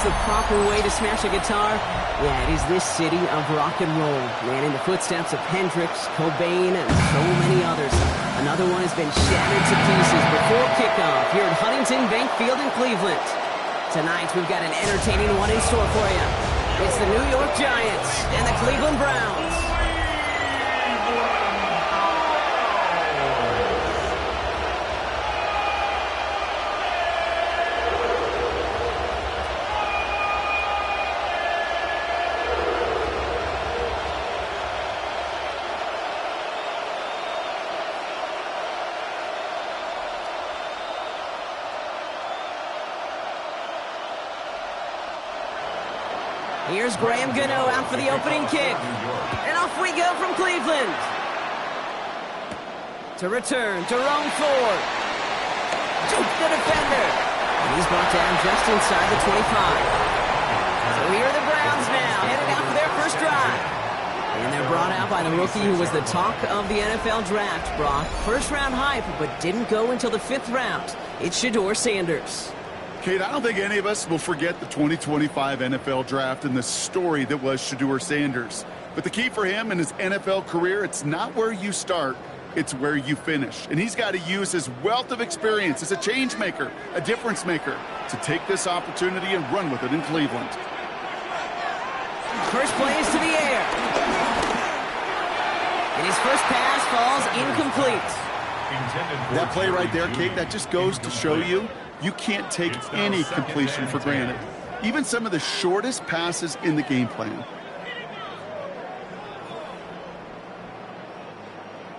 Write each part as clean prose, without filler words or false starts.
the proper way to smash a guitar? Yeah, it is this city of rock and roll. Man, in the footsteps of Hendrix, Cobain, and so many others. Another one has been shattered to pieces before kickoff here at Huntington Bank Field in Cleveland. Tonight, we've got an entertaining one in store for you. It's the New York Giants and the Cleveland Browns. Here's Graham Gano out for the opening kick. And off we go from Cleveland. To return to Rome Ford. Juke the defender. And he's brought down just inside the 25. So here are the Browns now, headed out for their first drive. And they're brought out by the rookie who was the talk of the NFL draft, Brock. First round hype, but didn't go until the 5th round. It's Shedeur Sanders. Kate, I don't think any of us will forget the 2025 NFL Draft and the story that was Shedeur Sanders. But the key for him in his NFL career, it's not where you start, it's where you finish. And he's got to use his wealth of experience as a change maker, a difference maker, to take this opportunity and run with it in Cleveland. First play is to the air. And his first pass falls incomplete. That play right there, Kate, that just goes to show you can't take any completion for granted. Even some of the shortest passes in the game plan.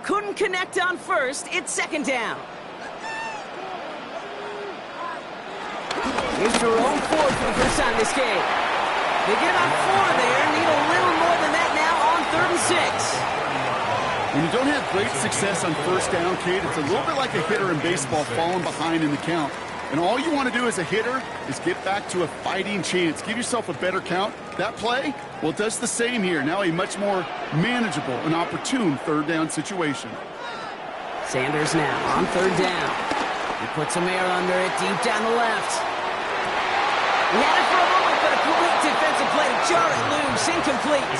Couldn't connect on first. It's second down. Here's Jerome Ford for the first time this game. They get on 4 there. Need a little more than that now on 3rd and 6. When you don't have great success on first down, Kate, it's a little bit like a hitter in baseball falling behind in the count. And all you want to do as a hitter is get back to a fighting chance. Give yourself a better count. That play, well, it does the same here. Now a much more manageable and opportune 3rd down situation. Sanders now on 3rd down. He puts some air under it deep down the left. He had it for a moment, but a quick defensive play to jar it loose. Incomplete.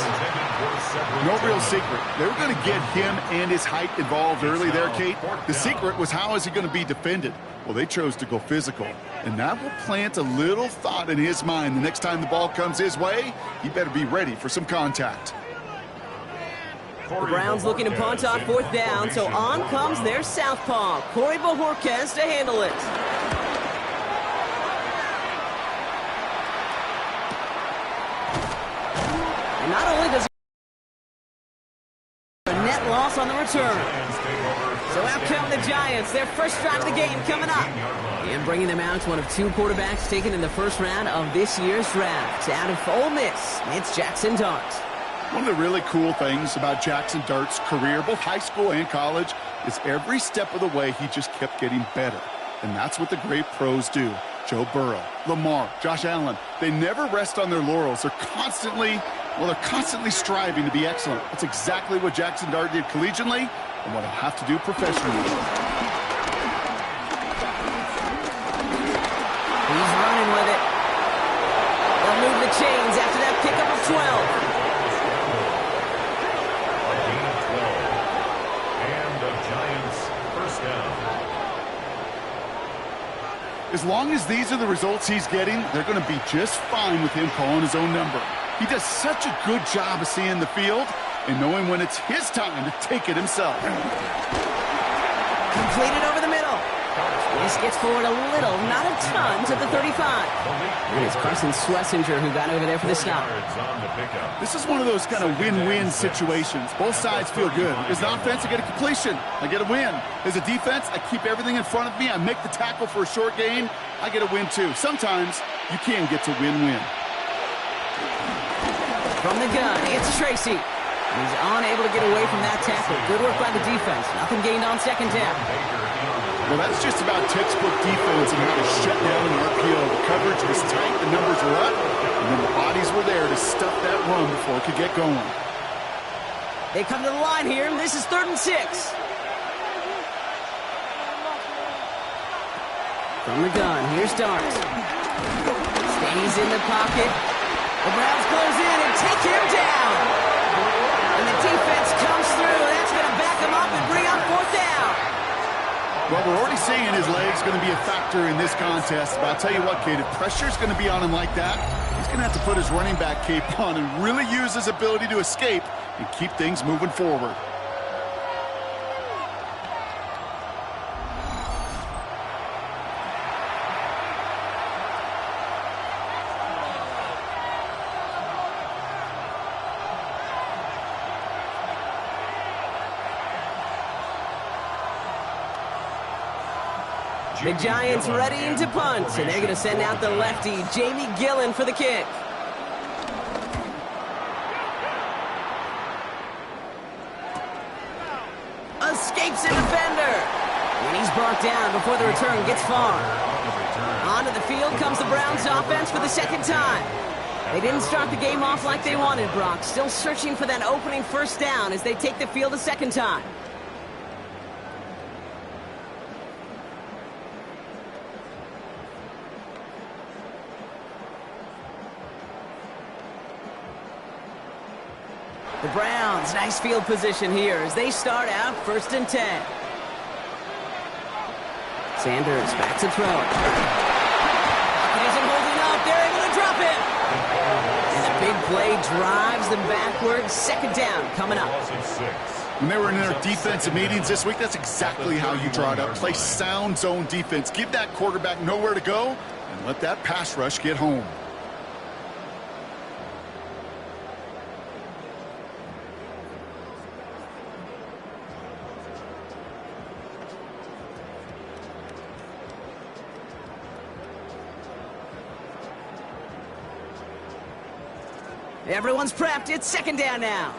No real secret. They were going to get him and his height involved early there, Kate. The secret was how is he going to be defended? Well, they chose to go physical, and that will plant a little thought in his mind. The next time the ball comes his way, he better be ready for some contact. The Browns looking to punt on 4th down, so on comes their southpaw, Corey Bojorquez, to handle it. And not only does he a net loss on the return. So out come the Giants, their first drive of the game coming up. And bringing them out, one of 2 quarterbacks taken in the first round of this year's draft. Out of Ole Miss, it's Jackson Dart. One of the really cool things about Jackson Dart's career, both high school and college, is every step of the way he just kept getting better. And that's what the great pros do. Joe Burrow, Lamar, Josh Allen, they never rest on their laurels. They're constantly striving to be excellent. That's exactly what Jackson Dart did collegiately and what he'll have to do professionally. He's running with it. They'll move the chains after that pickup of 12. And the Giants first down. As long as these are the results he's getting, they're going to be just fine with him calling his own number. He does such a good job of seeing the field and knowing when it's his time to take it himself. Completed over the middle. This gets forward a little, not a ton, to the 35. And it's Carson Schlesinger who got over there for the stop. This is one of those kind of win-win situations. Both sides feel good. As an offense, I get a completion. I get a win. As a defense, I keep everything in front of me. I make the tackle for a short gain. I get a win, too. Sometimes you can get to win-win. From the gun, it's Tracy. He's unable to get away from that tackle. Good work by the defense. Nothing gained on 2nd down. Well, that's just about textbook defense and how to shut down an RPO. The coverage was tight, the numbers were up, and then the bodies were there to stuff that run before it could get going. They come to the line here, and this is 3rd and 6. From the gun, here's Dart. He's in the pocket. The Browns close in and take him down. And the defense comes through. That's going to back him up and bring up fourth down. Well, we're already seeing his legs going to be a factor in this contest. But I'll tell you what, Kate, if pressure's going to be on him like that, he's going to have to put his running back cape on and really use his ability to escape and keep things moving forward. The Giants readying to punt, and they're going to send out the lefty, Jamie Gillen, for the kick. Escapes a defender. And he's brought down before the return gets far. Onto the field comes the Browns offense for the second time. They didn't start the game off like they wanted, Brock. Still searching for that opening first down as they take the field a second time. The Browns, nice field position here as they start out 1st and 10. Sanders back to throw. He isn't holding up. They're able to drop it. And a big play drives them backwards. Second down coming up. When they were in their defensive meetings this week, that's exactly how you draw it up. Play sound zone defense. Give that quarterback nowhere to go and let that pass rush get home. Everyone's prepped. It's second down now.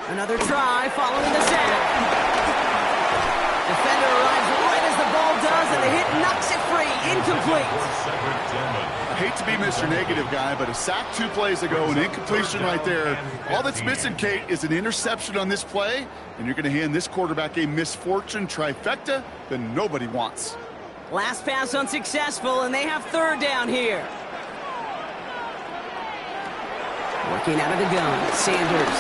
Another try following the sack. Defender arrives right as the ball does, and the hit knocks it free. Incomplete. I hate to be Mr. Negative guy, but a sack 2 plays ago, an incompletion right there. All that's missing, Kate, is an interception on this play, and you're going to hand this quarterback a misfortune trifecta that nobody wants. Last pass unsuccessful, and they have third down here. Working out of the gun, Sanders.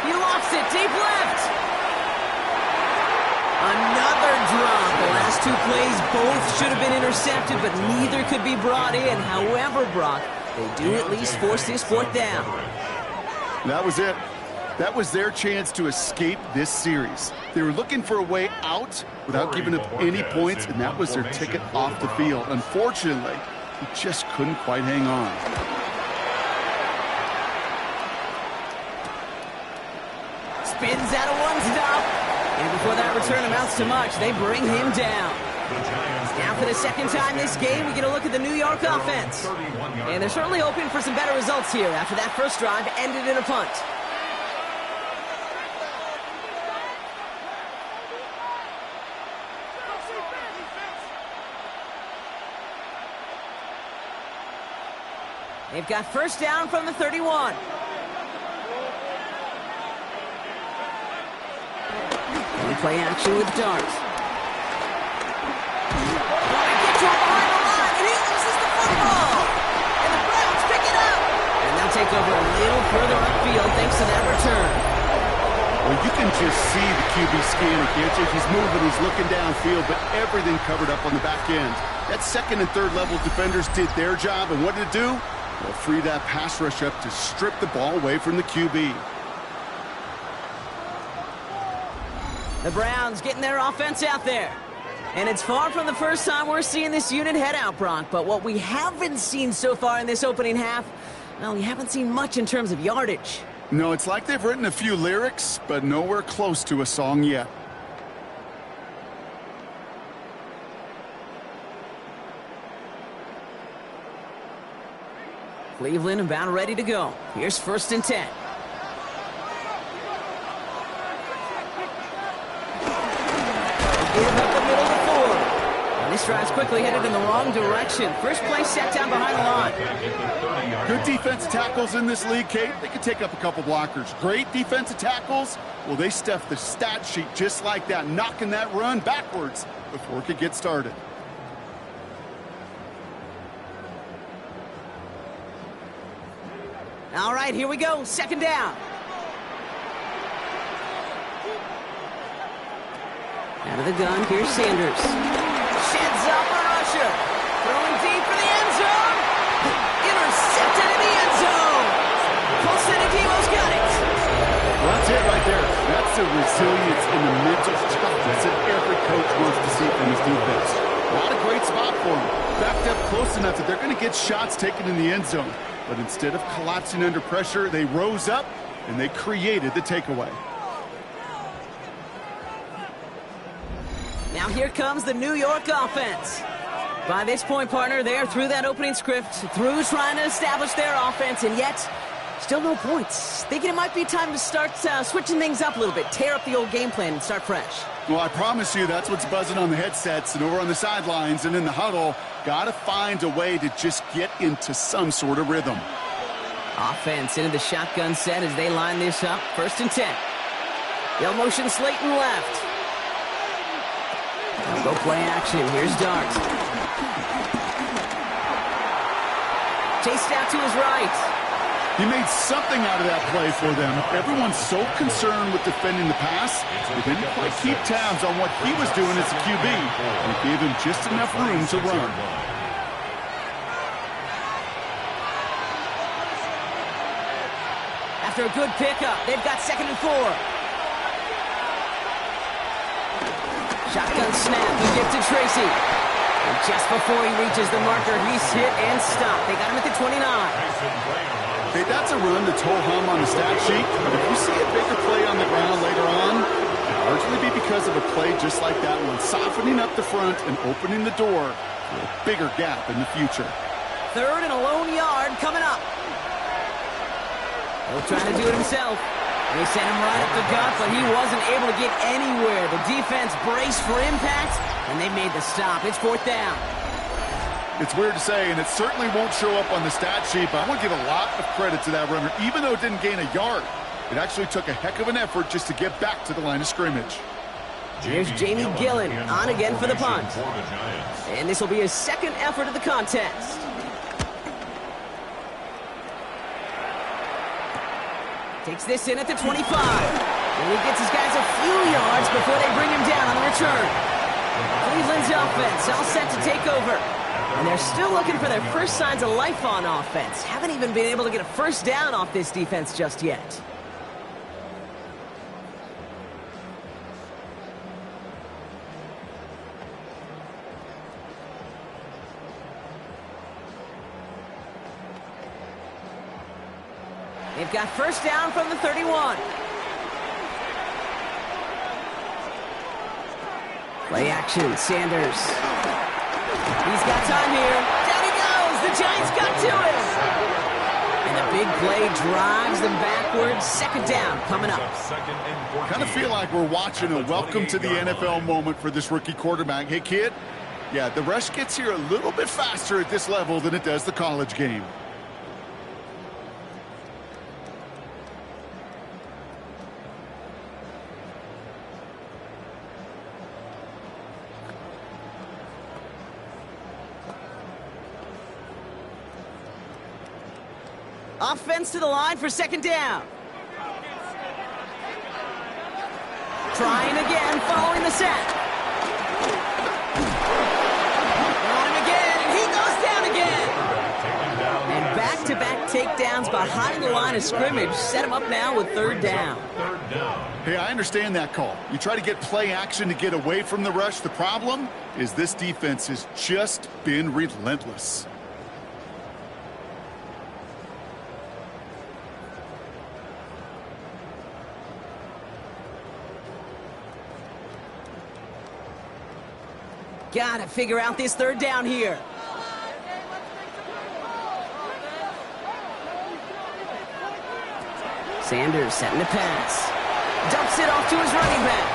He lost it, deep left. Another drop. The last 2 plays both should have been intercepted, but neither could be brought in. However, Brock, they do at least force this fourth down. That was it. That was their chance to escape this series. They were looking for a way out without giving up any points, and that was their ticket off the field. Unfortunately, he just couldn't quite hang on. Spins out of one stop. And before that return amounts to much, they bring him down. Now for the second time this game, we get a look at the New York offense. And they're certainly hoping for some better results here after that first drive ended in a punt. They've got first down from the 31. And play action with Dart. Get to him behind the line, and he loses the football. And the Browns pick it up. And they'll take over a little further upfield thanks to that return. Well, you can just see the QB scanning, can't you? He's moving, he's looking downfield, but everything covered up on the back end. That second and third level defenders did their job, and what did it do? Well, free that pass rush up to strip the ball away from the QB. The Browns getting their offense out there. And it's far from the first time we're seeing this unit head out, Brock. But what we haven't seen so far in this opening half, well, we haven't seen much in terms of yardage. No, it's like they've written a few lyrics, but nowhere close to a song yet. Cleveland about ready to go. Here's 1st and 10. Give up the middle to Ford. And this drive's quickly headed in the wrong direction. First play set down behind the line. Good defensive tackles in this league, Kate. They can take up a couple blockers. Great defensive tackles. Well, they stuffed the stat sheet just like that, knocking that run backwards before it could get started. All right, here we go. Second down. Out of the gun, here's Sanders. Sheds up a rusher. Throwing deep for the end zone. Intercepted in the end zone. Paulson-Adimo's got it. Well, that's it right there. That's the resilience and the mental toughness that every coach wants to see from his defense. Not a great spot for him. Backed up close enough that they're going to get shots taken in the end zone. But instead of collapsing under pressure, they rose up and they created the takeaway. Now here comes the New York offense. By this point, partner, they're through that opening script, through trying to establish their offense, and yet still no points. Thinking it might be time to start switching things up a little bit, tear up the old game plan and start fresh. Well, I promise you that's what's buzzing on the headsets and over on the sidelines and in the huddle. Got to find a way to just get into some sort of rhythm. Offense into the shotgun set as they line this up. 1st and 10. They'll motion Slayton left. Now go play action. Here's Dart. Chased out to his right. He made something out of that play for them. Everyone's so concerned with defending the pass, they didn't quite keep tabs on what he was doing as a QB, and it gave him just enough room to run. After a good pickup, they've got 2nd and 4. Shotgun snap, he gets to Tracy. And just before he reaches the marker, he's hit and stopped. They got him at the 29. Hey, that's a run that's ho-hum on the stat sheet, but if you see a bigger play on the ground later on, it'll largely be because of a play just like that one, softening up the front and opening the door for a bigger gap in the future. 3rd and a lone yard coming up. He'll try to do it himself. They sent him right up the gut, but he wasn't able to get anywhere. The defense braced for impact, and they made the stop. It's 4th down. It's weird to say, and it certainly won't show up on the stat sheet, but I want to give a lot of credit to that runner. Even though it didn't gain a yard, it actually took a heck of an effort just to get back to the line of scrimmage. Here's Jamie Gillen on again for the punt. And this will be his 2nd effort of the contest. Takes this in at the 25. And he gets his guys a few yards before they bring him down on the return. Cleveland's offense all set to take over. And they're still looking for their first signs of life on offense. Haven't even been able to get a first down off this defense just yet. They've got first down from the 31. Play action, Sanders. He's got time here. Down he goes. The Giants got to him. And the big play drives them backwards. 2nd down coming up. Kind of feel like we're watching a welcome to the NFL moment for this rookie quarterback. Hey, kid, yeah, the rush gets here a little bit faster at this level than it does the college game. Offense to the line for 2nd down. Trying again, following the set. On him again, and he goes down again. And back-to-back takedowns behind the line of scrimmage set him up now with 3rd down. Hey, I understand that call. You try to get play action to get away from the rush. The problem is this defense has just been relentless. Got to figure out this 3rd down here. Sanders setting the pass. Dumps it off to his running back.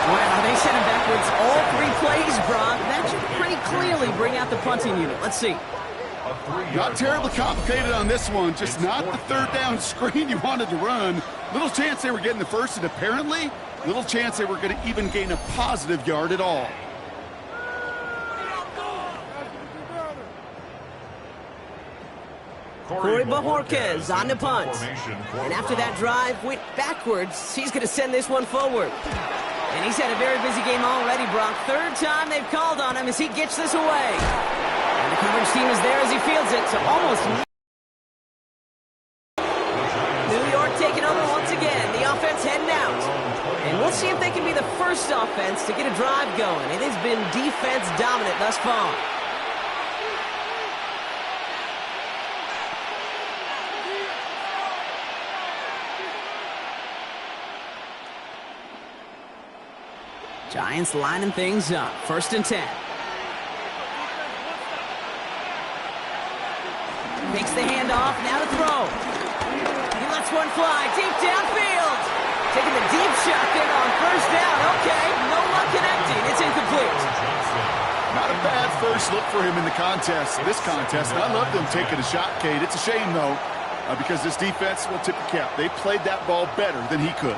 Wow, they sent him backwards all 3 plays, Brock. That should pretty clearly bring out the punting unit. Let's see. Not terribly complicated on this one. Just not the 3rd down screen you wanted to run. Little chance they were getting the first, and apparently little chance they were going to even gain a positive yard at all. Corey Bajorquez on the punt. And after that drive went backwards, he's going to send this one forward. And he's had a very busy game already, Brock. Third time they've called on him as he gets this away. And the coverage team is there as he fields it, so almost... New York taking over once again. The offense heading out. And we'll see if they can be the first offense to get a drive going. It has been defense dominant thus far. Giants lining things up. 1st and 10. Takes the handoff. Now to throw. He lets one fly deep downfield. Taking the deep shot there on 1st down. Okay, no luck connecting. It's incomplete. Not a bad first look for him in the this contest. And I love them taking a shot, Kate. It's a shame, though, because this defense will tip the cap. They played that ball better than he could.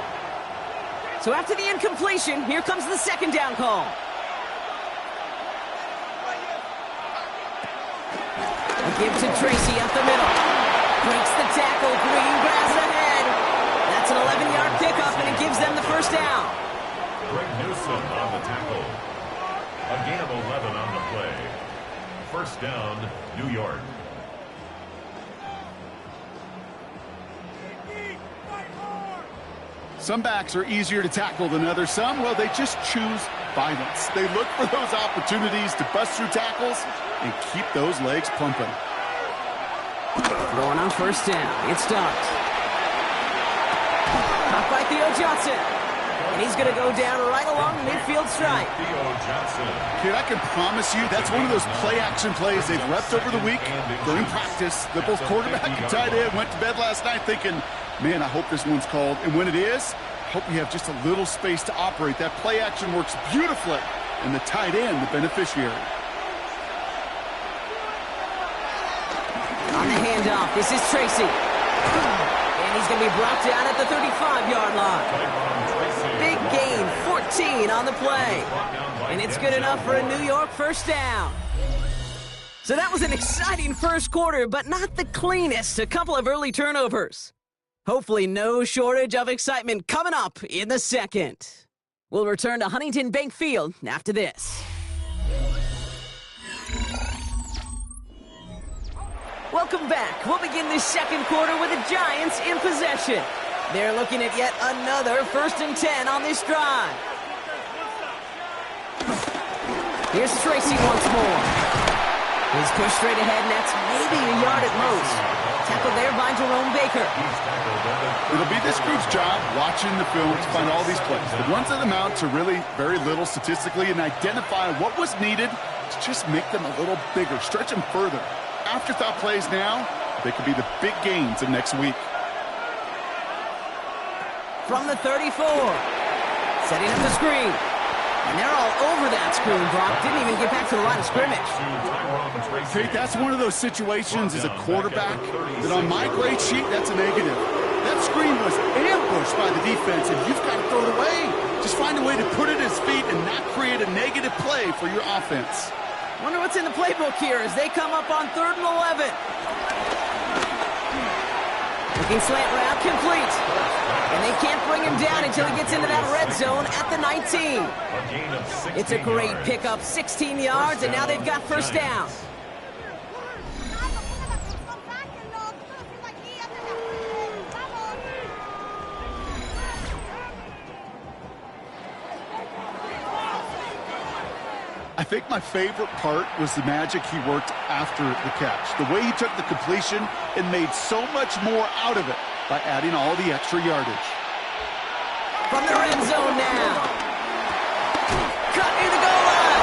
So after the incompletion, here comes the 2nd down call. A give to Tracy up the middle. Breaks the tackle. Green grabs ahead. That's an 11-yard pickup, and it gives them the 1st down. Greg Newsom on the tackle. A gain of 11 on the play. 1st down, New York. Some backs are easier to tackle than others. Some, well, they just choose violence. They look for those opportunities to bust through tackles and keep those legs pumping. Going on 1st down. It starts. Caught by Theo Johnson. And he's going to go down right along the midfield stripe. Theo Johnson. Kid, I can promise you that's one of those play-action plays they've repped over the week during practice. The both quarterback and tight end went to bed last night thinking, man, I hope this one's called. And when it is, I hope we have just a little space to operate. That play action works beautifully, and the tight end, the beneficiary. On the handoff, this is Tracy. And he's going to be brought down at the 35-yard line. Big gain, 14 on the play. And it's good enough for a New York 1st down. So that was an exciting first quarter, but not the cleanest. A couple of early turnovers. Hopefully no shortage of excitement coming up in the 2nd. We'll return to Huntington Bank Field after this. Welcome back. We'll begin this 2nd quarter with the Giants in possession. They're looking at yet another 1st and 10 on this drive. Here's Tracy once more. He's pushed straight ahead, and that's maybe a yard at most. Tackled there by Jerome Baker. It'll be this group's job watching the film to find all these plays. The ones that amount to really very little statistically and identify what was needed to just make them a little bigger, stretch them further. Afterthought plays now, they could be the big gains of next week. From the 34. Setting up the screen. And they're all over that screen, Brock. Didn't even get back to the line of scrimmage. Kate, that's one of those situations as a quarterback that on my grade sheet, that's a negative. That screen was ambushed by the defense, and you've got to throw it away. Just find a way to put it at his feet and not create a negative play for your offense. Wonder what's in the playbook here as they come up on 3rd and 11. Looking slant route complete. And they can't bring him down until he gets into that red zone at the 19. It's a great pickup, 16 yards, and now they've got 1st down. I think my favorite part was the magic he worked after the catch. The way he took the completion and made so much more out of it by adding all the extra yardage. From the red zone now. Cut near the goal line.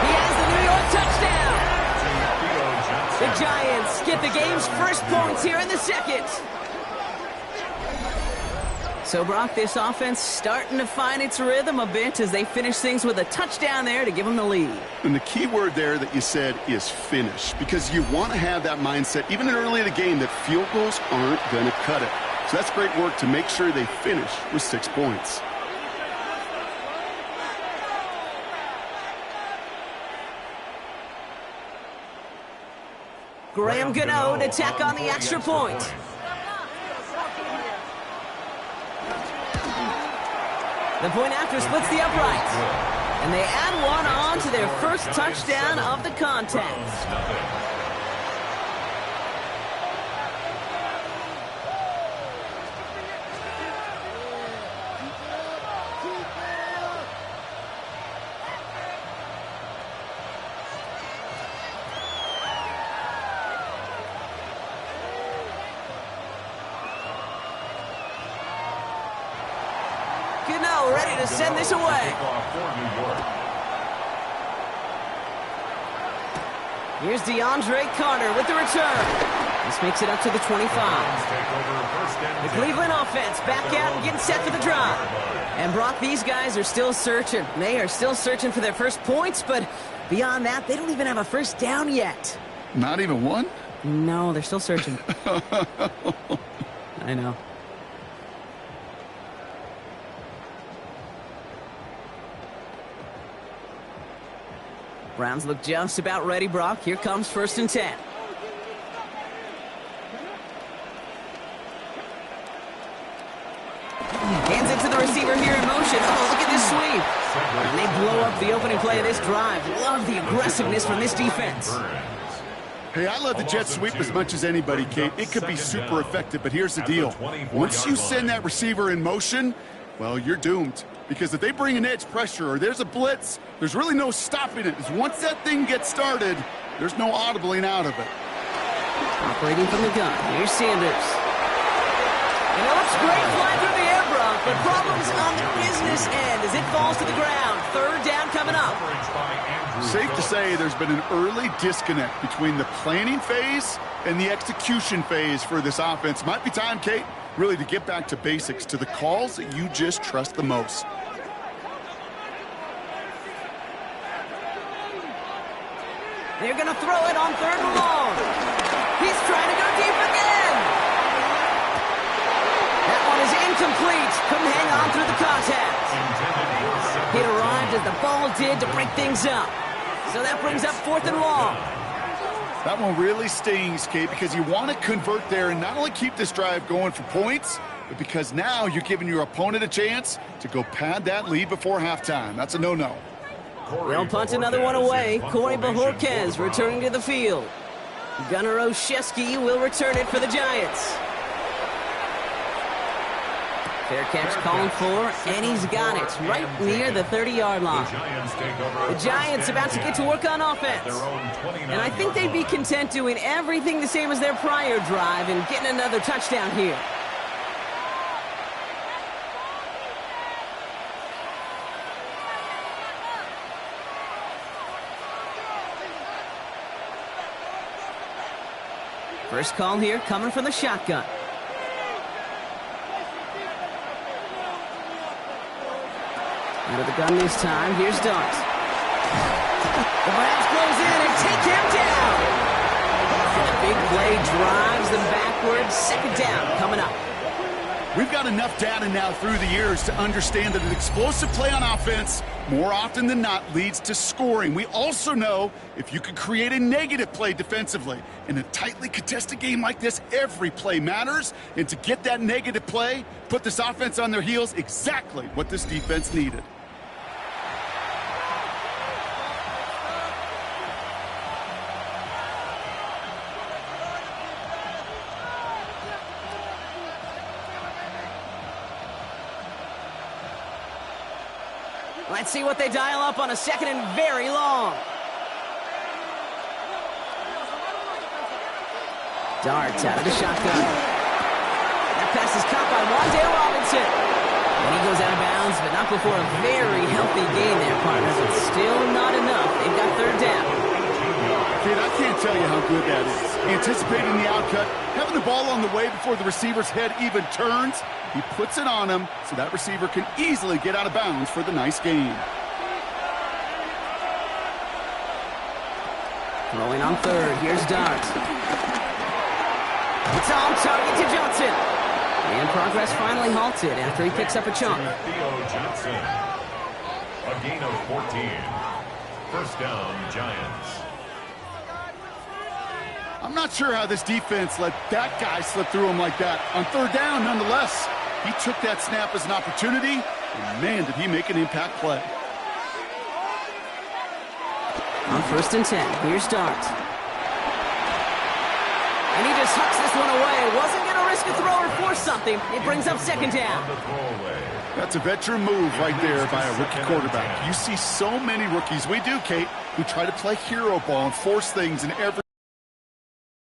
He has the New York touchdown. The Giants get the game's first points here in the 2nd. So, Brock, this offense starting to find its rhythm a bit as they finish things with a touchdown there to give them the lead. And the key word there that you said is finish, because you want to have that mindset, even early in the game, that field goals aren't going to cut it. So that's great work to make sure they finish with 6 points. Graham Gano to tack on the extra point. The point after splits the uprights. And they add one on to their first touchdown of the contest. Gano ready to send this away. Here's DeAndre Carter with the return. This makes it up to the 25. The Cleveland offense back out and getting set for the drive. And Brock, these guys are still searching. They are still searching for their first points, but beyond that, they don't even have a first down yet. Not even one? No, they're still searching. I know. Browns look just about ready, Brock. Here comes 1st and 10. Hands it to the receiver here in motion. Oh, look at this sweep. And they blow up the opening play of this drive. Love the aggressiveness from this defense. Hey, I love the jet sweep as much as anybody, Kate. It could be super effective, but here's the deal. Once you send that receiver in motion, well, you're doomed. Because if they bring an edge pressure or there's a blitz, there's really no stopping it. Once that thing gets started, there's no audibling out of it. Operating from the gun. Here's Sanders. And it looks great flying through the air, Brock, but problems on the business end as it falls to the ground. 3rd down coming up. Safe to say there's been an early disconnect between the planning phase and the execution phase for this offense. Might be time, Kate, really to get back to basics, to the calls that you just trust the most. They're going to throw it on 3rd and long. He's trying to go deep again. That one is incomplete. Couldn't hang on through the contact. It arrived as the ball did to break things up. So that brings up 4th and long. That one really stings, Kate, because you want to convert there and not only keep this drive going for points, but because now you're giving your opponent a chance to go pad that lead before halftime. That's a no-no. They'll punt another one away. Corey Bajorquez returning to the field. Gunnar Olszewski will return it for the Giants. Fair catch called for, and he's got it right near the 30-yard line. The Giants about to get to work on offense. And I think they'd be content doing everything the same as their prior drive and getting another touchdown here. First call here coming from the shotgun. Under the gun this time. Here's Dart. The Browns close in and take him down. And the big play drives them backwards. 2nd down coming up. We've got enough data now through the years to understand that an explosive play on offense more often than not leads to scoring. We also know if you can create a negative play defensively in a tightly contested game like this, every play matters. And to get that negative play, put this offense on their heels, exactly what this defense needed. Let's see what they dial up on a 2nd and very long. Dart out of the shotgun. That pass is caught by Wan'Dale Robinson. And he goes out of bounds, but not before a very healthy gain there, partners. It's still not enough. They've got 3rd down. Kid, I can't tell you how good that is. Anticipating the outcut, having the ball on the way before the receiver's head even turns. He puts it on him so that receiver can easily get out of bounds for the nice gain. Throwing on 3rd. Here's Dart. It's on target to Johnson. And progress finally halted after he picks up a chunk. Theo Johnson. A gain of 14. First down, Giants. I'm not sure how this defense let that guy slip through him like that. On third down, nonetheless, he took that snap as an opportunity, and man, did he make an impact play. On 1st and 10, here's Dart. And he just hucks this one away. Wasn't going to risk a throw or force something. It brings up 2nd down. That's a veteran move right there by a rookie quarterback. You see so many rookies, we do, Kate, who try to play hero ball and force things, and every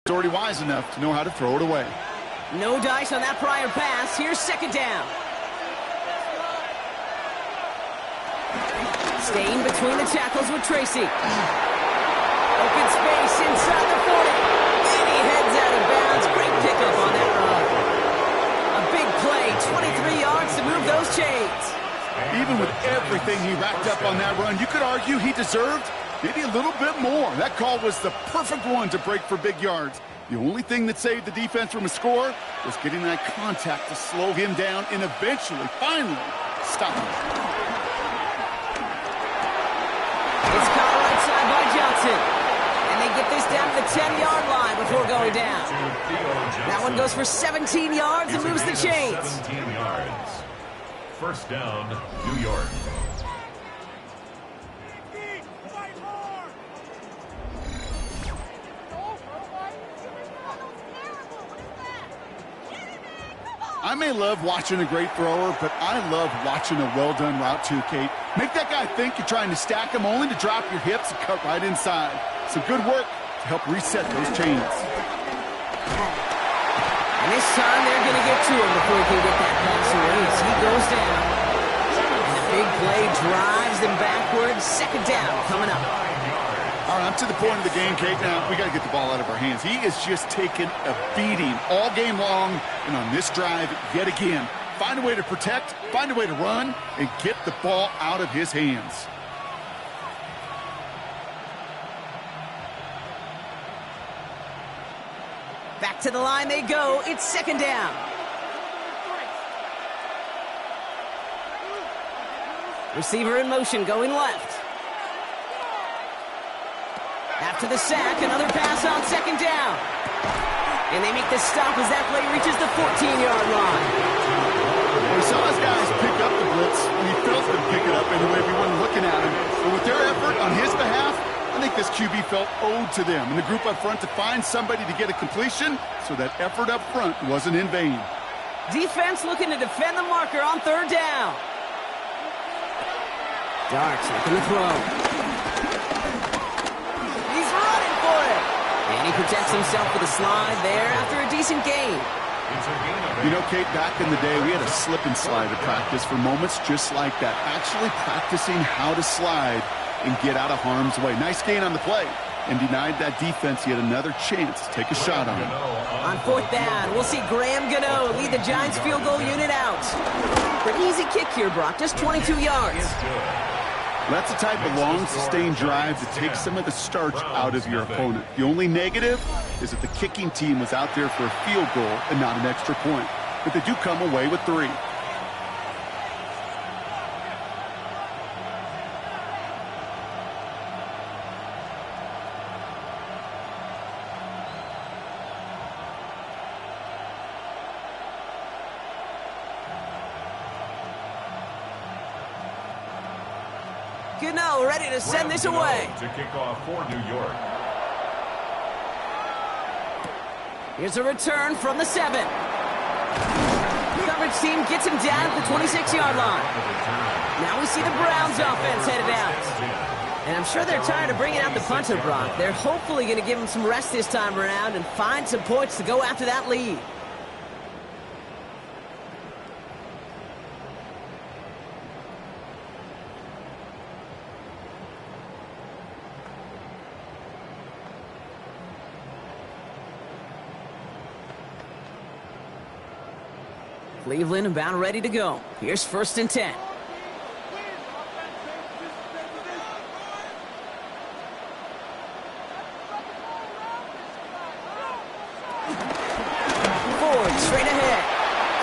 already wise enough to know how to throw it away. No dice on that prior pass. Here's 2nd down. Staying between the tackles with Tracy. Open space inside the 40. And he heads out of bounds. Great pickup on that run. A big play, 23 yards to move those chains. Even with everything he racked up on that run, you could argue he deserved maybe a little bit more. That call was the perfect one to break for big yards. The only thing that saved the defense from a score was getting that contact to slow him down and eventually, finally, stop him. It's caught right side by Johnson. And they get this down to the 10-yard line before going down. That one goes for 17 yards and moves the chains. 17 yards. 1st down, New York. I may love watching a great thrower, but I love watching a well-done route too, Kate. Make that guy think you're trying to stack him only to drop your hips and cut right inside. Some good work to help reset those chains. And this time they're going to get to him before he can get that pass away as he goes down. And the big play drives them backwards. 2nd down coming up. All right, I'm to the point of the game, Kate. Now, we got to get the ball out of our hands. He is just taking a beating all game long, and on this drive, yet again, find a way to protect, find a way to run, and get the ball out of his hands. Back to the line they go. It's 2nd down. Receiver in motion, going left. After the sack, another pass on 2nd down. And they make the stop as that play reaches the 14-yard line. We saw his guys pick up the blitz, and he felt them pick it up anyway. We weren't looking at him. But with their effort on his behalf, I think this QB felt owed to them and the group up front to find somebody to get a completion, so that effort up front wasn't in vain. Defense looking to defend the marker on 3rd down. Dart looking to throw. He's running for it. And he protects himself with a slide there after a decent gain. You know, Kate, back in the day, we had a slip and slide at practice for moments just like that. Actually practicing how to slide and get out of harm's way. Nice gain on the play, and denied that defense yet another chance to take a shot on him. On 4th down, we'll see Graham Gano lead the Giants field goal unit out. An easy kick here, Brock, just 22 yards. That's the type of long, sustained drive to take some of the starch out of your opponent. The only negative is that the kicking team was out there for a field goal and not an extra point. But they do come away with 3. Gano ready to send this away. To kick off for New York. Here's a return from the 7. Coverage team gets him down at the 26-yard line. Now we see the Browns offense headed out. And I'm sure they're tired of bringing out the punter, Brock. They're hopefully going to give him some rest this time around and find some points to go after that lead. Cleveland about ready to go. Here's 1st and 10. Ford straight ahead.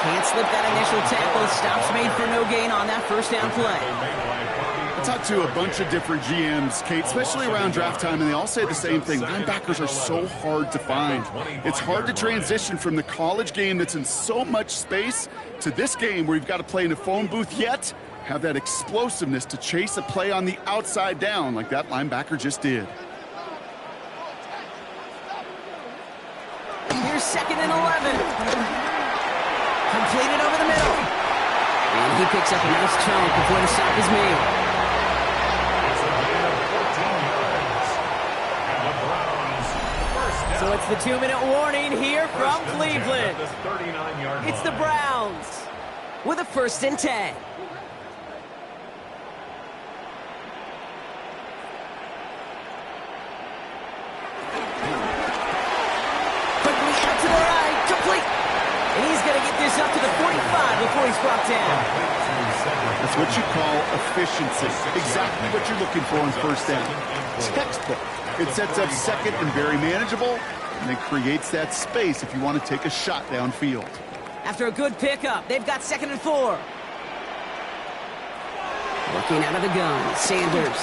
Can't slip that initial tackle. Stops made for no gain on that 1st down play. I talked to a bunch of different GMs, Kate, especially around draft time, and they all say the same thing. Linebackers are so hard to find. It's hard to transition from the college game that's in so much space to this game where you've got to play in a phone booth, yet have that explosiveness to chase a play on the outside down like that linebacker just did. Here's 2nd and 11. Completed over the middle. And he picks up a nice chunk before the stop is made. It's a gain of 14 yards. And the Browns first down. So it's the 2-minute warning here from First and 10 Cleveland. at the 39-yard It's the line. Browns with a 1st and 10. Quickly out to the right, complete. And he's going to get this up to the 45 before he's brought down. That's what you call efficiency. Exactly what you're looking for in first down. Textbook. It sets up second and very manageable, and then creates that space if you want to take a shot downfield. After a good pickup, they've got 2nd and 4. Working out of the gun, Sanders.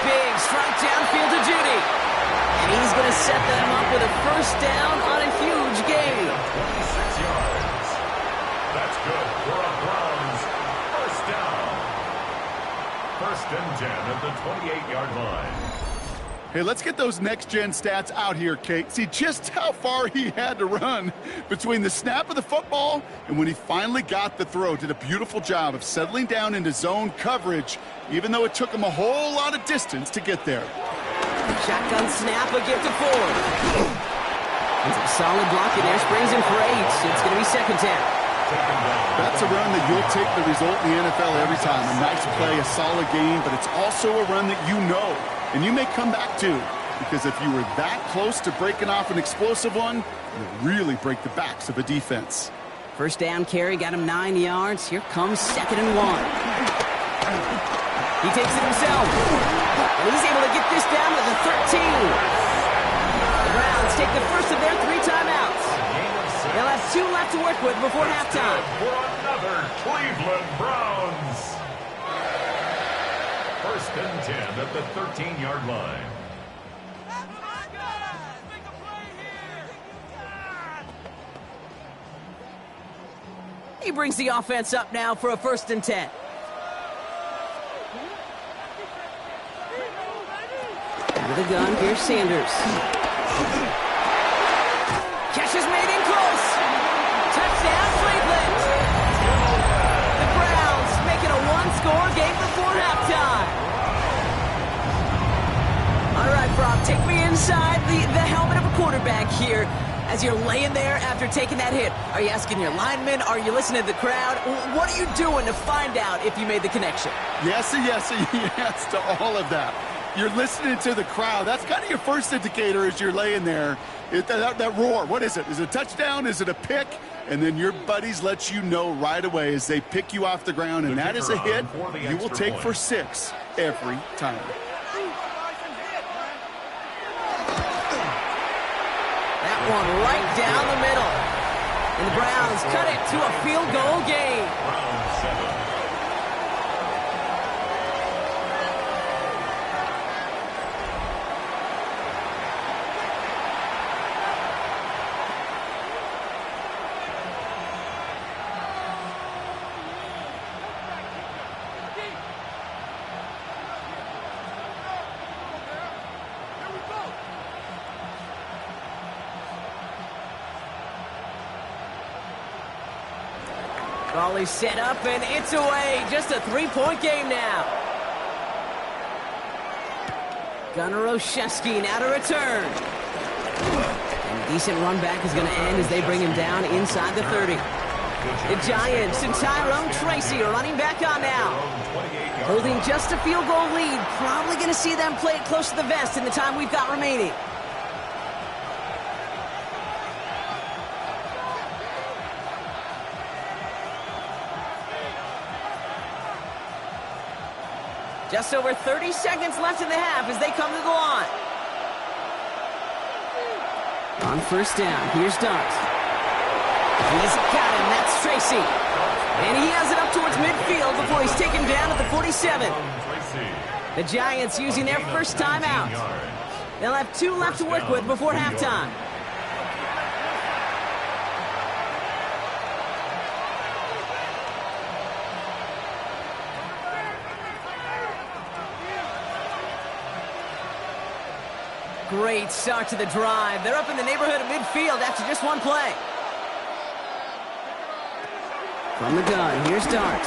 Big strike downfield to Judy. And he's going to set them up with a first down on a huge gain. 26 yards. That's good for a Browns first down. 1st and 10 at the 28-yard line. Hey, let's get those next-gen stats out here, Kate. See just how far he had to run between the snap of the football and when he finally got the throw. Did a beautiful job of settling down into zone coverage, even though it took him a whole lot of distance to get there. Shotgun snap, a gift to Ford. And some solid blocking there, springs in for 8. It's going to be 2nd down. That's a run that you'll take the result in the NFL every time. A nice play, a solid game, but it's also a run that you know and you may come back to, because if you were that close to breaking off an explosive one, you'll really break the backs of a defense. First down carry got him 9 yards. Here comes 2nd and 1. He takes it himself. And he's able to get this down to the 13. The Browns take the first of their 3 timeouts. They'll have 2 left to work with before halftime. For another Cleveland Browns. 1st and 10 at the 13-yard line. He brings the offense up now for a 1st and 10. Out of the gun, here's Sanders. Catch is made in close. Touchdown, Cleveland. The Browns making a 1-score game before halftime. All right, Brock, take me inside the helmet of a quarterback here. As you're laying there after taking that hit, are you asking your linemen? Are you listening to the crowd? What are you doing to find out if you made the connection? Yes and yes and yes to all of that. You're listening to the crowd. That's kind of your first indicator as you're laying there. That roar, what is it? Is it a touchdown? Is it a pick? And then your buddies let you know right away as they pick you off the ground, and that is a hit you will take for 6 every time. That one right down the middle. And the Browns cut it to a field goal game. Browns 7. Ball is set up, and it's away. Just a 3-point game now. Gunnar Olszewski now to return. And a decent run back is going to end as they bring him down inside the 30. The Giants and Tyrone Tracy are running back on now. Holding just a field goal lead. Probably going to see them play it close to the vest in the time we've got remaining. Just over 30 seconds left in the half as they come to the line. On first down, here's Dart. He's got him, that's Tracy. And he has it up towards midfield before he's taken down at the 47. The Giants using their first timeout. They'll have 2 left to work with before halftime. Great start to the drive. They're up in the neighborhood of midfield after just 1 play. From the gun, here's Dart.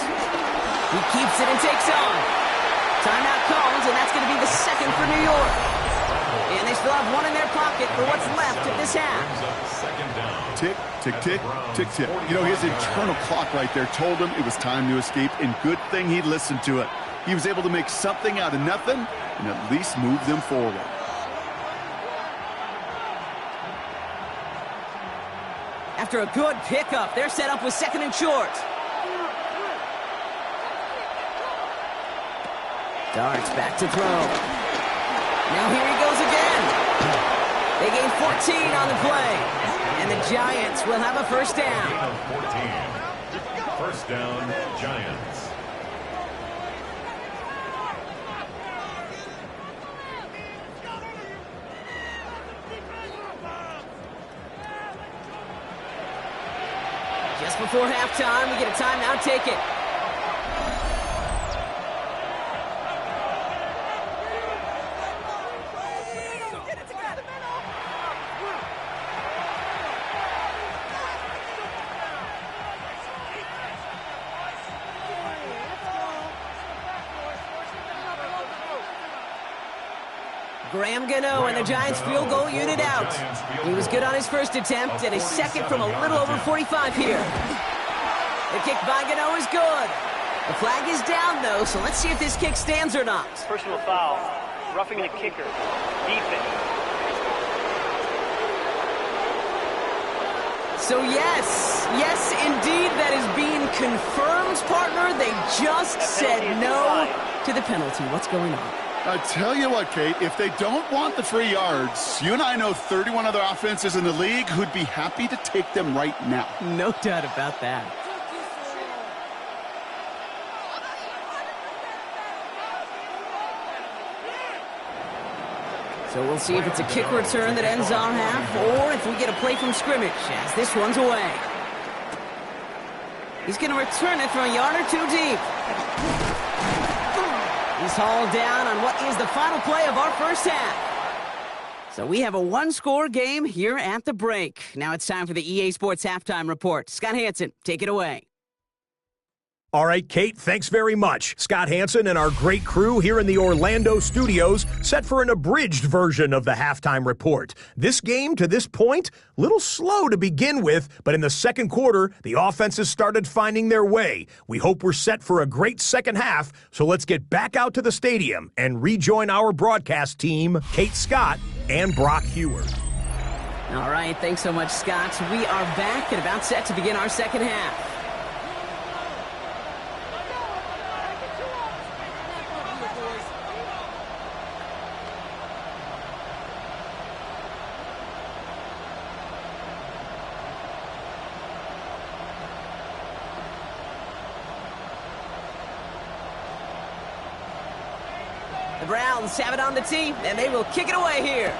He keeps it and takes on. Timeout calls, and that's going to be the second for New York. And they still have 1 in their pocket for what's left of this half. Tick, tick, tick, tick, tick. You know, his internal clock right there told him it was time to escape, and good thing he listened to it. He was able to make something out of nothing and at least move them forward. After a good pickup, they're set up with 2nd and short. Darts back to throw. Now here he goes again. They gain 14 on the play. And the Giants will have a first down. 14. First down, Giants. Just before halftime, we get a timeout. Take it. Graham Gano and the Giants field goal unit out. He was good on his first attempt and a second from a little over 45 here. The kick by Gano is good. The flag is down, though, so let's see if this kick stands or not. Personal foul, roughing the kicker, defense. So yes, indeed, that is being confirmed, partner. They just said no to the penalty. What's going on? I tell you what, Kate, if they don't want the 3 yards, you and I know 31 other offenses in the league who'd be happy to take them right now. No doubt about that. So we'll see if it's a kick return that ends our half, or if we get a play from scrimmage, as this one's away. He's going to return it from a yard or 2 deep. He's hauled down on what is the final play of our first half. So we have a 1-score game here at the break. Now it's time for the EA Sports Halftime Report. Scott Hansen, take it away. All right, Kate, thanks very much. Scott Hansen and our great crew here in the Orlando studios set for an abridged version of the halftime report. This game, to this point, a little slow to begin with, but in the second quarter, the offenses started finding their way. We hope we're set for a great second half, so let's get back out to the stadium and rejoin our broadcast team, Kate Scott and Brock Hewer. All right, thanks so much, Scott. We are back and about set to begin our second half. The Browns have it on the tee, and they will kick it away here.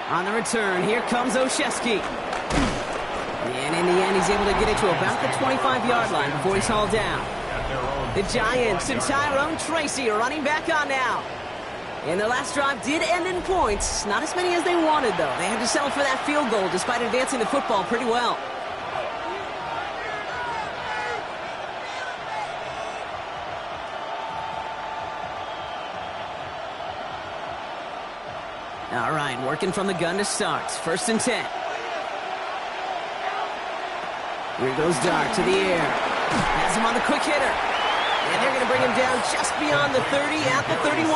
On the return, here comes Olszewski. And in the end, he's able to get it to about the 25-yard line before he's hauled down. The Giants and Tyrone Tracy are running back on now. And their last drive did end in points. Not as many as they wanted, though. They had to settle for that field goal despite advancing the football pretty well. All right, working from the gun to start. 1st and 10. Here goes Dart to the air. Has him on the quick hitter. And they're going to bring him down just beyond the 30 at the 31.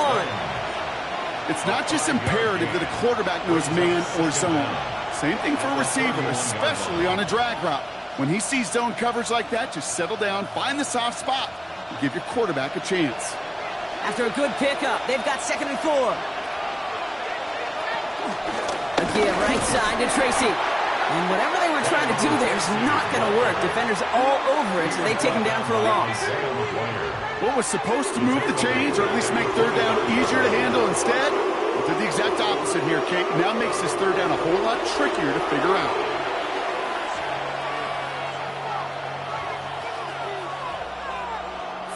It's not just imperative that a quarterback knows man or zone. Same thing for a receiver, especially on a drag route. When he sees zone coverage like that, just settle down, find the soft spot, and give your quarterback a chance. After a good pickup, they've got 2nd and 4. A give right side to Tracy. And whatever they were trying to do there is not going to work. Defenders all over it, so they take him down for a loss. What was supposed to move the chains, or at least make third down easier to handle instead? It did the exact opposite here, Kate. Now makes this third down a whole lot trickier to figure out.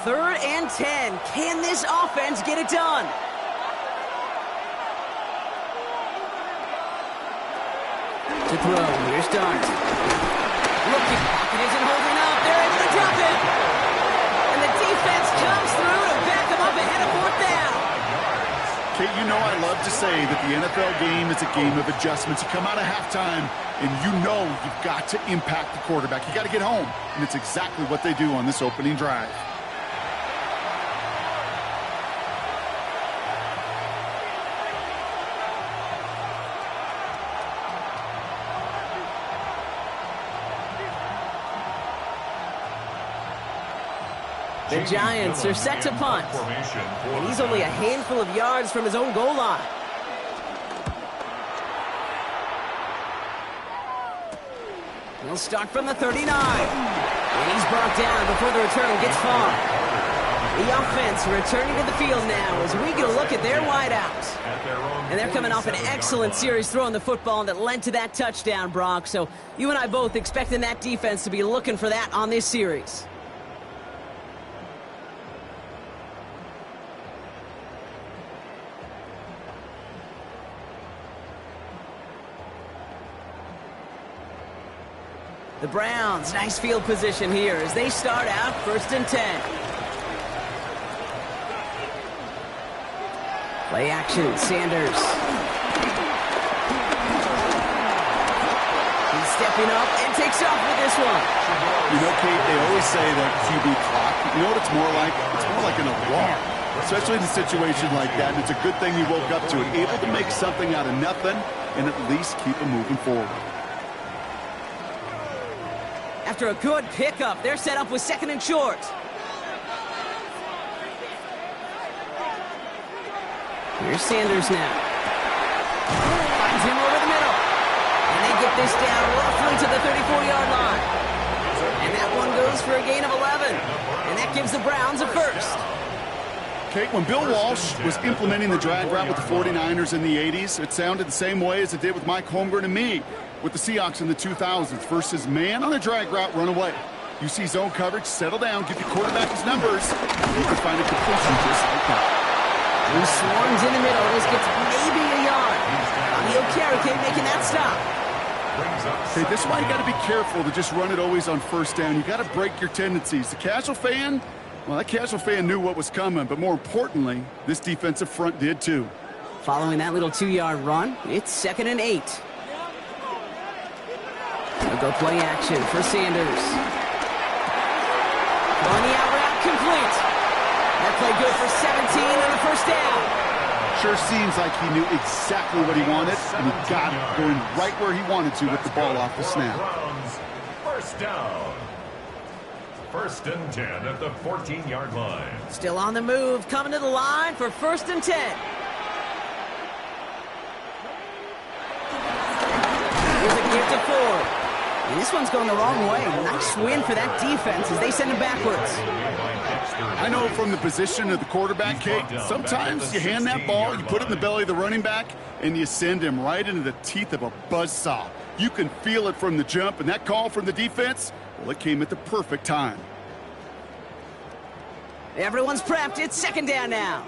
Third and 10. Can this offense get it done? To throw. Here's Dart. Looking. Pocket isn't holding up. They're able to drop it. And the defense comes through to back them up ahead of fourth down. Kate, you know I love to say that the NFL game is a game of adjustments. You come out of halftime, and you know you've got to impact the quarterback. You got to get home. And it's exactly what they do on this opening drive. The Giants are set to punt. And he's only a handful of yards from his own goal line. He'll start from the 39. And he's brought down before the return gets far. The offense returning to the field now as we get a look at their wideouts. And they're coming off an excellent series throwing the football that led to that touchdown, Brock. So you and I both expecting that defense to be looking for that on this series. The Browns, nice field position here as they start out first and 10. Play action, Sanders. He's stepping up and takes off with this one. You know, Kate, they always say that QB clock. You know what it's more like? It's more like an alarm, especially in a situation like that. And it's a good thing you woke up to it, able to make something out of nothing and at least keep them moving forward. After a good pickup, they're set up with second and short. Here's Sanders now. Finds him over the middle. And they get this down roughly to the 34-yard line. And that one goes for a gain of 11. And that gives the Browns a first. Kate, when Bill Walsh was implementing the drag route with the 49ers in the 80s, it sounded the same way as it did with Mike Holmgren and me with the Seahawks in the 2000s versus man on a drag route, run away. You see zone coverage, settle down, give your quarterback his numbers, and you can find a completion just like that. He swarms in the middle. This gets maybe a yard. O'Carrick making that stop. Okay, this is why you got to be careful to just run it always on first down. You got to break your tendencies. The casual fan, well, that casual fan knew what was coming, but more importantly, this defensive front did too. Following that little 2-yard run, it's second and 8. They'll go play action for Sanders. On the out route, complete. That play good for 17 and a first down. Sure seems like he knew exactly what he wanted, and he got it going right where he wanted to with the ball off the snap. First down. First and 10 at the 14-yard line. Still on the move, coming to the line for first and 10. Here's a gift to Ford. And this one's going the wrong way. Nice win for that defense as they send him backwards. I know from the position of the quarterback, Kate, sometimes you hand that ball, you put it in the belly of the running back, and you send him right into the teeth of a buzzsaw. You can feel it from the jump, and that call from the defense, well, it came at the perfect time. Everyone's prepped. It's second down now.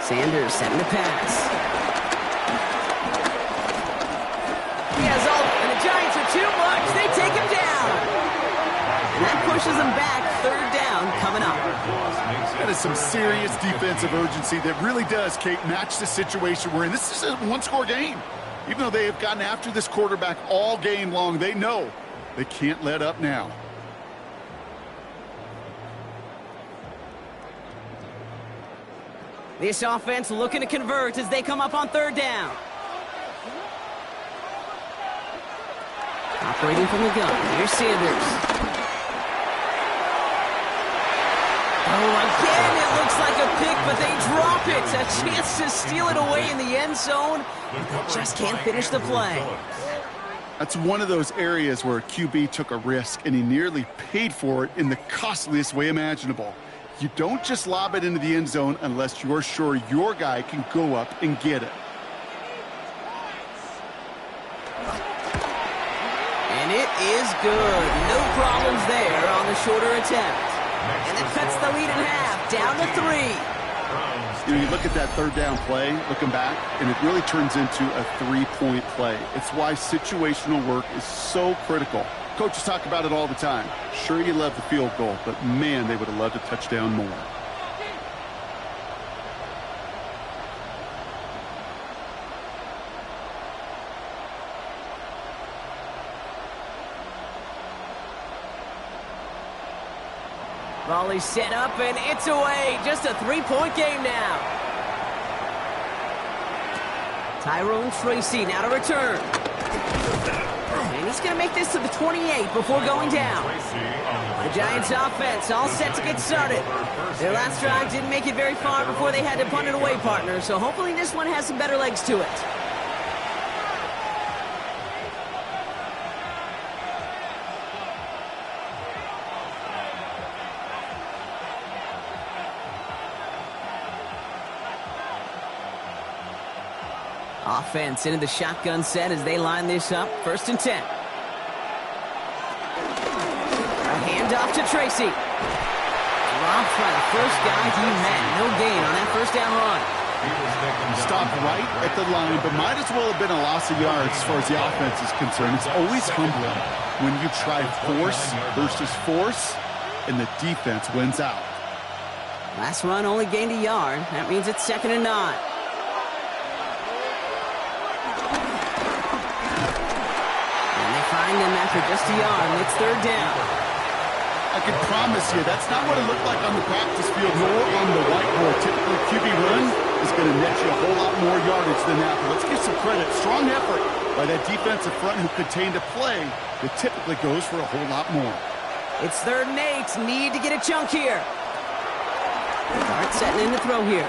Sanders setting the pass. He has all, and the Giants are too much. They take him down. And that pushes them back. Third down coming up. That is some serious defensive urgency that really does, Kate, match the situation we're in. This is a one-score game. Even though they have gotten after this quarterback all game long, they know they can't let up now. This offense looking to convert as they come up on third down. Operating from the gun. Here's Sanders. Oh, again, it looks like a pick, but they drop drop it. A chance to steal it away in the end zone. Just can't finish the play. That's one of those areas where a QB took a risk, and he nearly paid for it in the costliest way imaginable. You don't just lob it into the end zone unless you're sure your guy can go up and get it. And it is good. No problems there on the shorter attempt. And that cuts the lead in half, down to 3. You know, you look at that third down play, looking back, and it really turns into a 3-point play. It's why situational work is so critical. Coaches talk about it all the time. Sure, you love the field goal, but man, they would have loved a touchdown more. Volley set up, and it's away. Just a 3-point game now. Tyrone Tracy now to return. And he's going to make this to the 28 before going down. The Giants offense all set to get started. Their last drive didn't make it very far before they had to punt it away, partner. So hopefully this one has some better legs to it. Offense into the shotgun set as they line this up. 1st and 10. A handoff to Tracy. Dropped by the first guy he met. No gain on that 1st down run. Stopped right at the line, but might as well have been a loss of yards as far as the offense is concerned. It's always humbling when you try force versus force, and the defense wins out. Last run only gained a yard. That means it's 2nd and 9. Find them after just a yard, and it's 3rd down. I can promise you that's not what it looked like on the practice field nor on the whiteboard. Typically, QB run is going to net you a whole lot more yardage than that. But let's give some credit. Strong effort by that defensive front who contained a play that typically goes for a whole lot more. It's 3rd and 8. Need to get a chunk here. Dart setting in to throw here.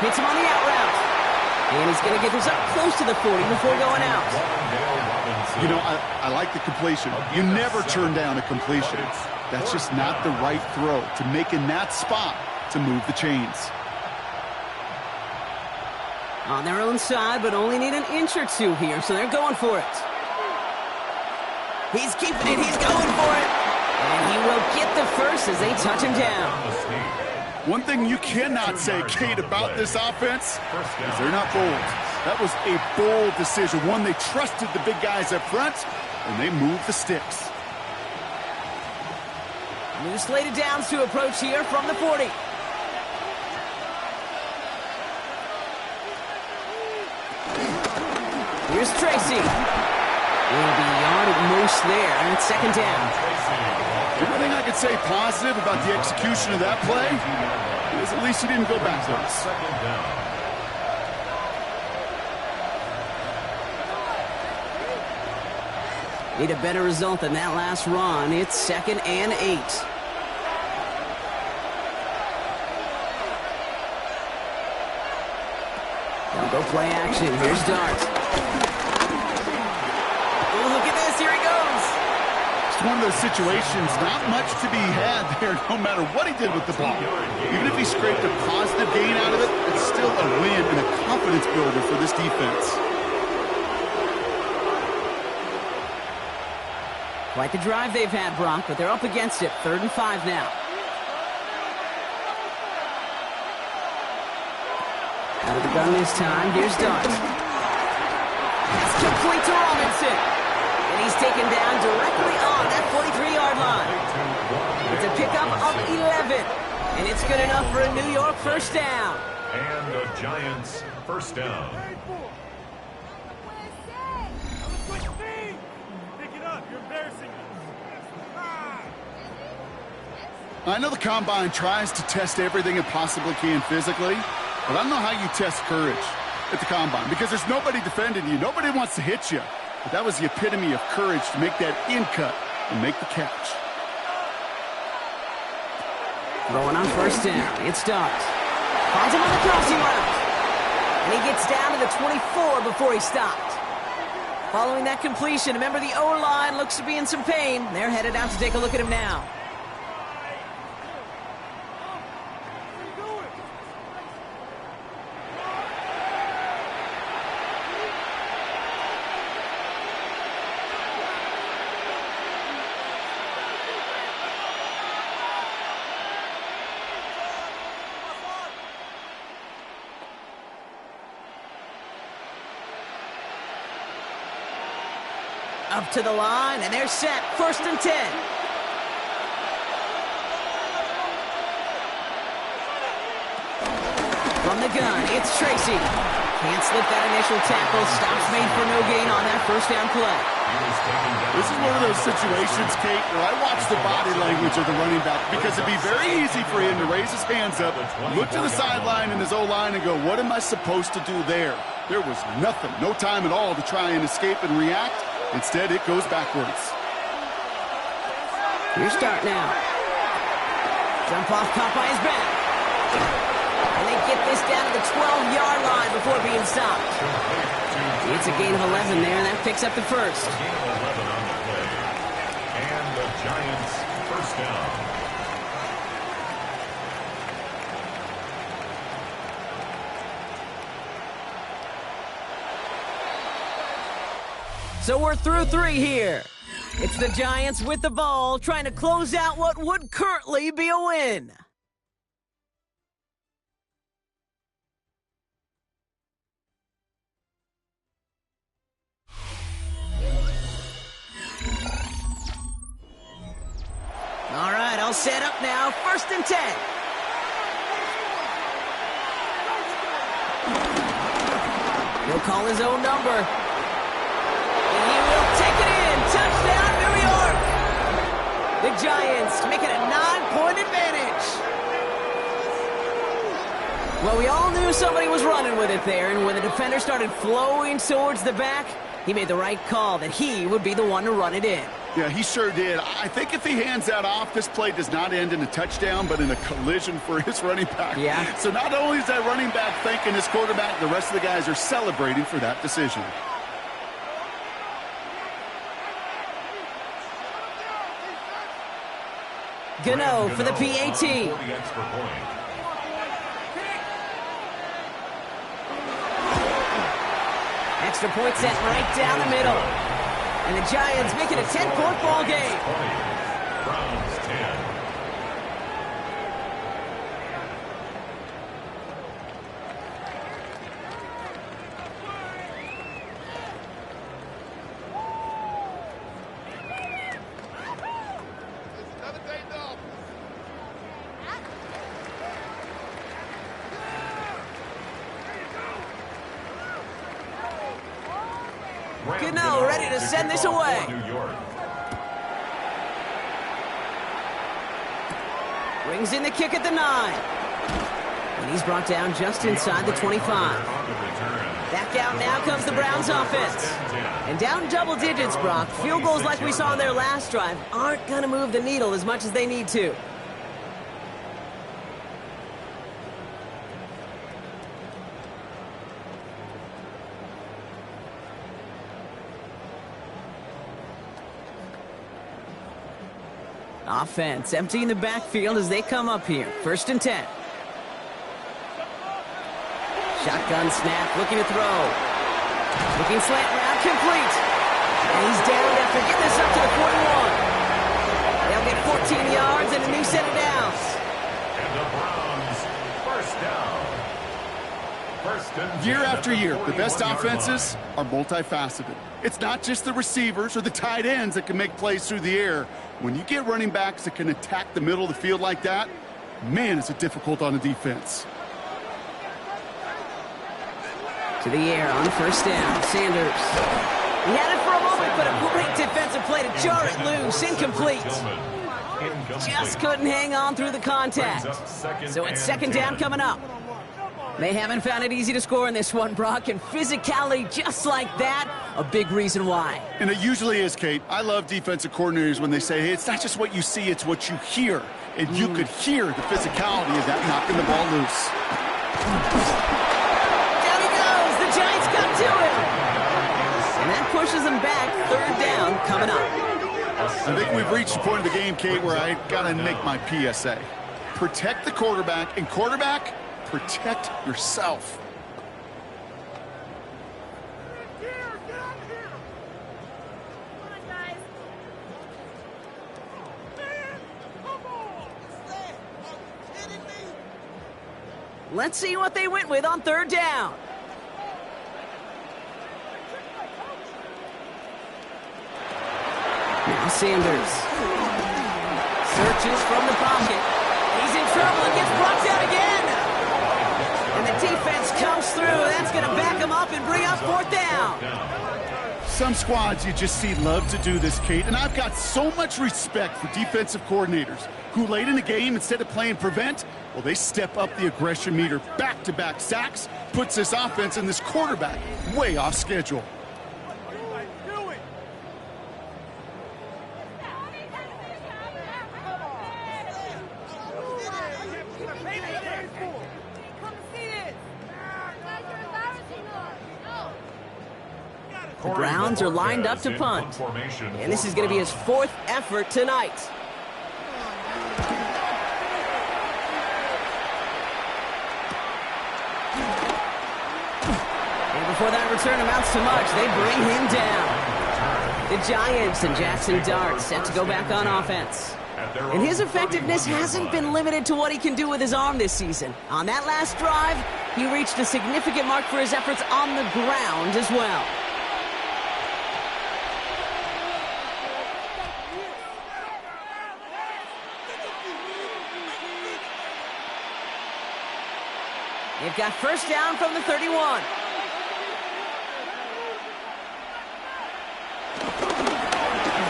Hits him on the out route. And he's going to get this up close to the 40 before going out. You know, I like the completion. You never turn down a completion. That's just not the right throw to make in that spot to move the chains. On their own side, but only need an inch or two here, so they're going for it. He's keeping it. He's going for it. And he will get the first as they touch him down. One thing you cannot say, Kate, about this offense is they're not bold. That was a bold decision, one they trusted the big guys up front, and they moved the sticks. New slated downs to approach here from the 40. Here's Tracy. Will be yard at most there, and it's 2nd down. The only thing I could say positive about the execution of that play is at least he didn't go backwards. 2nd down. Need a better result than that last run. It's 2nd and 8. They'll go play action. Here's Dart. Oh, look at this. Here he goes. It's one of those situations, not much to be had there no matter what he did with the ball. Even if he scraped a positive gain out of it, it's still a win and a confidence builder for this defense. Quite the drive they've had, Brock, but they're up against it. 3rd and 5 now. Out of the gun this time. Here's Dart. That's complete to Robinson. And he's taken down directly on that 43-yard line. It's a pickup of 11. And it's good enough for a New York 1st down. And the Giants 1st down. I know the Combine tries to test everything it possibly can physically, but I don't know how you test courage at the Combine because there's nobody defending you. Nobody wants to hit you. But that was the epitome of courage to make that in cut and make the catch. Throwing on 1st down. It's Dart. Finds him on the throws him out. And he gets down to the 24 before he stopped. Following that completion, remember the O-line looks to be in some pain. They're headed out to take a look at him now. Up to the line, and they're set. 1st and 10. From the gun, it's Tracy. Can't slip that initial tackle. Stops made for no gain on that first down play. This is one of those situations, Kate, where I watch the body language of the running back because it'd be very easy for him to raise his hands up, look to the sideline in his O-line and go, what am I supposed to do there? There was nothing, no time at all to try and escape and react. Instead, it goes backwards. Your start now. Jump off, caught by his back. And they get this down to the 12-yard line before being stopped. It's a gain of 11 there, and that picks up the first. A gain of 11 on the play. And the Giants' first down. So we're through 3 here. It's the Giants with the ball, trying to close out what would currently be a win. All right, all set up now. 1st and 10. He'll call his own number. Touchdown, New York! The Giants make it a 9-point advantage. Well, we all knew somebody was running with it there, and when the defender started flowing towards the back, he made the right call that he would be the one to run it in. Yeah, he sure did. I think if he hands that off, this play does not end in a touchdown, but in a collision for his running back. Yeah. So not only is that running back thanking his quarterback, the rest of the guys are celebrating for that decision. Gano for the PAT. For the extra point. Extra point set right down the middle. And the Giants make it a 10-point ball game. Browns 10. Gano ready to send this away. New York. Brings in the kick at the 9. And he's brought down just inside the 25. Back out now comes the Browns offense. And down double digits, Brock. Field goals like we saw on their last drive aren't going to move the needle as much as they need to. Offense emptying the backfield as they come up here. 1st and 10. Shotgun snap, looking to throw. Looking slant route, complete. And he's down after getting this up to the 41. They'll get 14 yards and a new set of downs. And the Browns, first down. First and 10 Year after year, the best 41-yard offenses line. are multifaceted. It's not just the receivers or the tight ends that can make plays through the air. When you get running backs that can attack the middle of the field like that, man, is it difficult on the defense. To the air on 1st down, Sanders. He had it for a moment, but a great defensive play to jar it loose, incomplete. Just couldn't hang on through the contact. So it's 2nd down coming up. They haven't found it easy to score in this one, Brock, and physicality just like that, a big reason why. And it usually is, Kate. I love defensive coordinators when they say, hey, it's not just what you see, it's what you hear. And you could hear the physicality of that knocking the ball loose. pushes them back. Third down coming up. I think we've reached the point of the game, Kate, where I got to make my PSA. Protect the quarterback, and quarterback, protect yourself. Let's see what they went with on third down. Now Sanders. Searches from the pocket. He's in trouble and gets blocked out again. And the defense comes through. That's going to back him up and bring up fourth down. Some squads you just see love to do this, Kate, and I've got so much respect for defensive coordinators who late in the game, instead of playing prevent, well, they step up the aggression meter. Back-to-back sacks puts this offense and this quarterback way off schedule. The Browns are lined up to punt. And this is going to be his fourth effort tonight. And before that return amounts to much, they bring him down. The Giants and Jackson Dart set to go back on offense. And his effectiveness hasn't been limited to what he can do with his arm this season. On that last drive, he reached a significant mark for his efforts on the ground as well. They've got first down from the 31.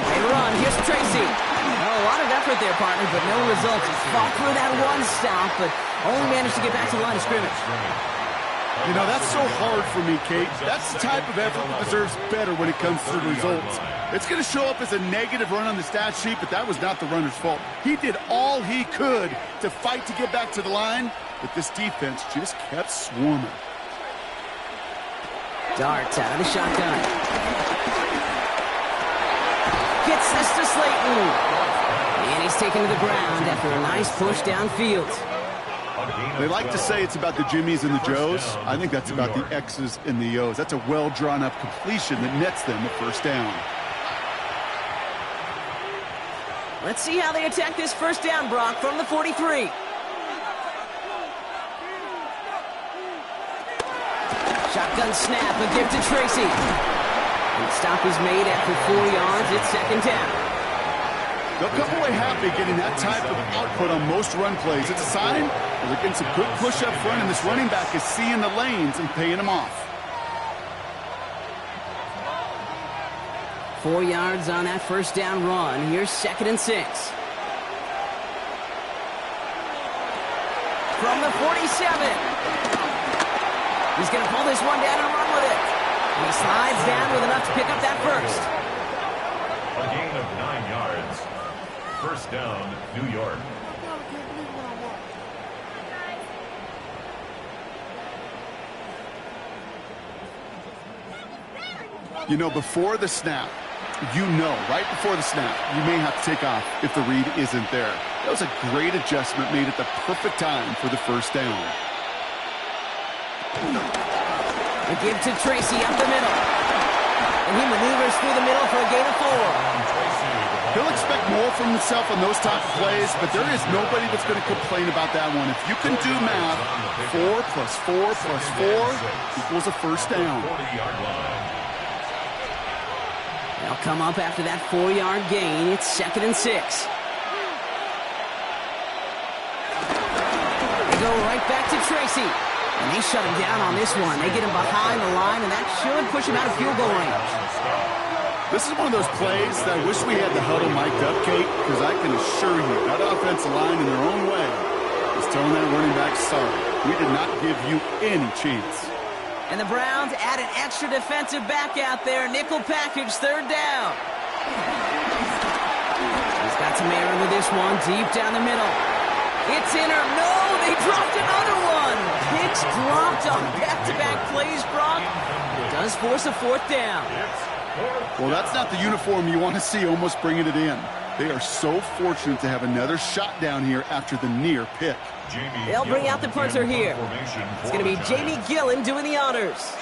They run. Here's Tracy. Well, a lot of effort there, partner, but no results. He fought through that one stop, but only managed to get back to the line of scrimmage. You know, that's so hard for me, Kate. That's the type of effort that deserves better when it comes to the results. It's going to show up as a negative run on the stat sheet, but that was not the runner's fault. He did all he could to fight to get back to the line, but this defense just kept swarming. Dart out of the shotgun. Gets this to Slayton. And he's taken to the ground after a nice push downfield. They like to say it's about the Jimmies and the Joes. I think that's about the X's and the O's. That's a well-drawn-up completion that nets them the first down. Let's see how they attack this first down, Brock, from the 43. Shotgun snap, a give to Tracy. And the stop is made after 4 yards. It's second down. They'll come away happy getting that type of output on most run plays. It's a sign that they're getting some good push up front, and this running back is seeing the lanes and paying them off. 4 yards on that first down run. Here's second and 6. From the 47. He's going to pull this one down and run with it. And he slides down with enough to pick up that first. A gain of 9 yards. First down, New York. You know, before the snap, right before the snap, you may have to take off if the read isn't there. That was a great adjustment made at the perfect time for the first down. The give to Tracy up the middle. And he maneuvers through the middle for a gain of 4. He'll expect more from himself on those type of plays, but there is nobody that's going to complain about that one. If you can do math, 4 plus 4 plus 4 equals a first down. They'll come up after that 4-yard gain. It's second and 6. They go right back to Tracy. And they shut him down on this one. They get him behind the line, and that should push him out of field goal range. This is one of those plays that I wish we had the huddle mic'd up, Kate, because I can assure you that offensive line in their own way is telling that running back, sorry, we did not give you any chance. And the Browns add an extra defensive back out there. Nickel package, third down. He's got some air with this one, deep down the middle. It's in or no, they dropped another one. Picks dropped on back-to-back plays, Brock. It does force a fourth down. Well, that's not the uniform you want to see almost bringing it in. They are so fortunate to have another shot down here after the near pick. They'll bring out the punter here. It's going to be Jamie Gillen doing the honors.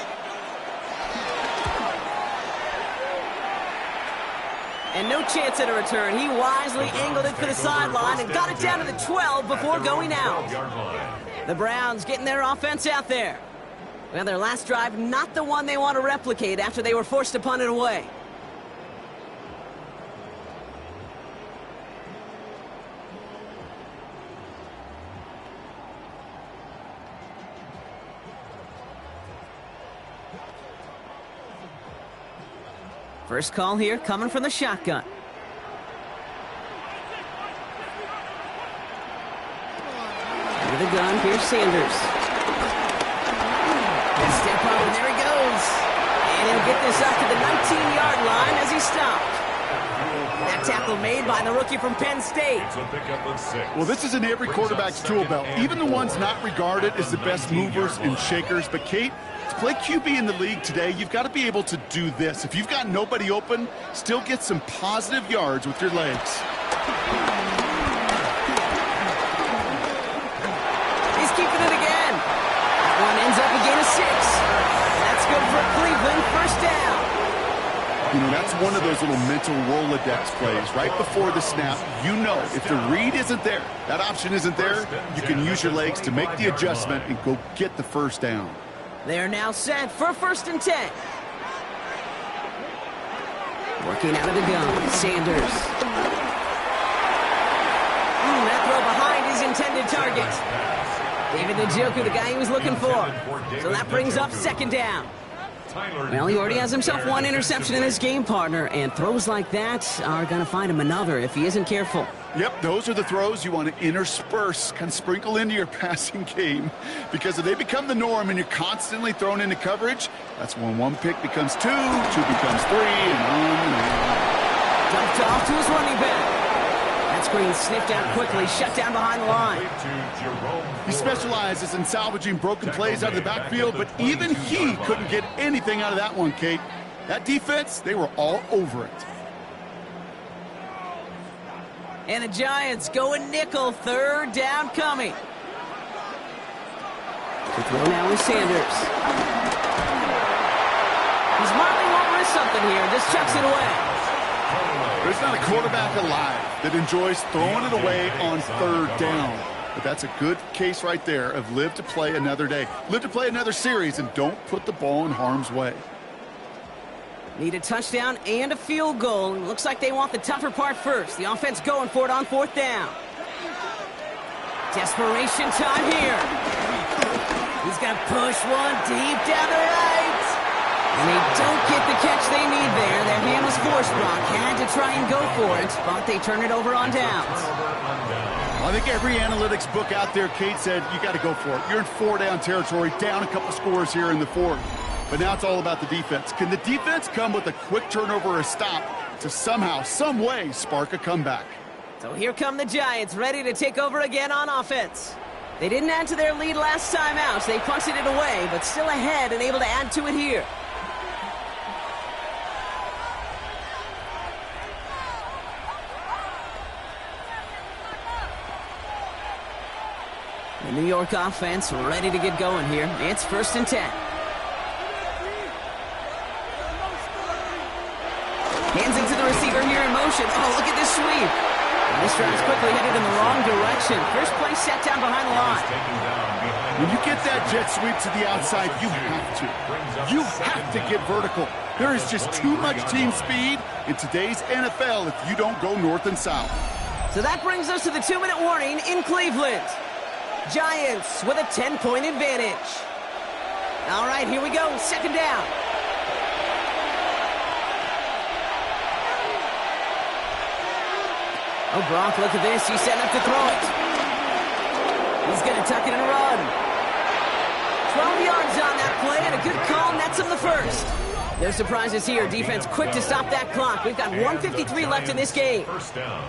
And no chance at a return. He wisely angled it for the sideline and got it down to the 12 before going out. The Browns getting their offense out there. Well, their last drive, not the one they want to replicate after they were forced to punt it away. First call here coming from the shotgun. Under the gun, here's Sanders. And step up, and there he goes. And he'll get this up to the 19-yard line as he stopped. That tackle made by the rookie from Penn State. Well, this is in every quarterback's tool belt, even the ones not regarded as the best movers and shakers. But, Kate, to play QB in the league today, you've got to be able to do this. If you've got nobody open, still get some positive yards with your legs. He's keeping it again. That one ends up a gain of 6. That's good for Cleveland. First down. You know, that's one of those little mental Rolodex plays. Right before the snap, you know if the read isn't there, that option isn't there, you can use your legs to make the adjustment and go get the first down. They're now set for 1st and 10. Working out of the gun, Sanders. That throw behind his intended target. David Njoku, the guy he was looking for. So that brings up 2nd down. Well, he already has himself one interception in his game, partner, and throws like that are going to find him another if he isn't careful. Yep, those are the throws you want to intersperse, kind of sprinkle into your passing game, because if they become the norm and you're constantly thrown into coverage, that's when one pick becomes 2, 2 becomes 3, and on. Dumped off to his running back. That screen sniffed out quickly, shut down behind the line. He specializes in salvaging broken plays out of the backfield, but even he couldn't get anything out of that one, Kate. That defense, they were all over it. And the Giants going nickel, 3rd down coming. The throw now is Sanders. He's Marley won't risk something here, just chucks it away. There's not a quarterback alive that enjoys throwing it away on 3rd down. But that's a good case right there of live to play another day. Live to play another series and don't put the ball in harm's way. Need a touchdown and a field goal. Looks like they want the tougher part first. The offense going for it on 4th down. Desperation time here. He's going to push one deep down the right. And they don't get the catch they need there. Their hand was forced, Brock. Had to try and go for it, but they turn it over on downs. I think every analytics book out there, Kate, said you got to go for it. You're in 4-down territory, down a couple scores here in the 4th. But now it's all about the defense. Can the defense come with a quick turnover or a stop to somehow, some way, spark a comeback? So here come the Giants, ready to take over again on offense. They didn't add to their lead last time out, so they punted it away, but still ahead and able to add to it here. The New York offense ready to get going here. It's 1st and 10. Hands it to the receiver here in motion. Oh, look at this sweep. And this drive's quickly headed in the wrong direction. First play set down behind the line. When you get that jet sweep to the outside, you have to. You have to get vertical. There is just too much team speed in today's NFL if you don't go north and south. So that brings us to the 2-minute warning in Cleveland. Giants with a 10-point advantage. All right, here we go. 2nd down. Oh, Brock, look at this. He's setting up to throw it. He's going to tuck it and run. 12 yards on that play, and a good call nets him the 1st. No surprises here. Defense quick to stop that clock. We've got 1:53 left in this game. 1st down.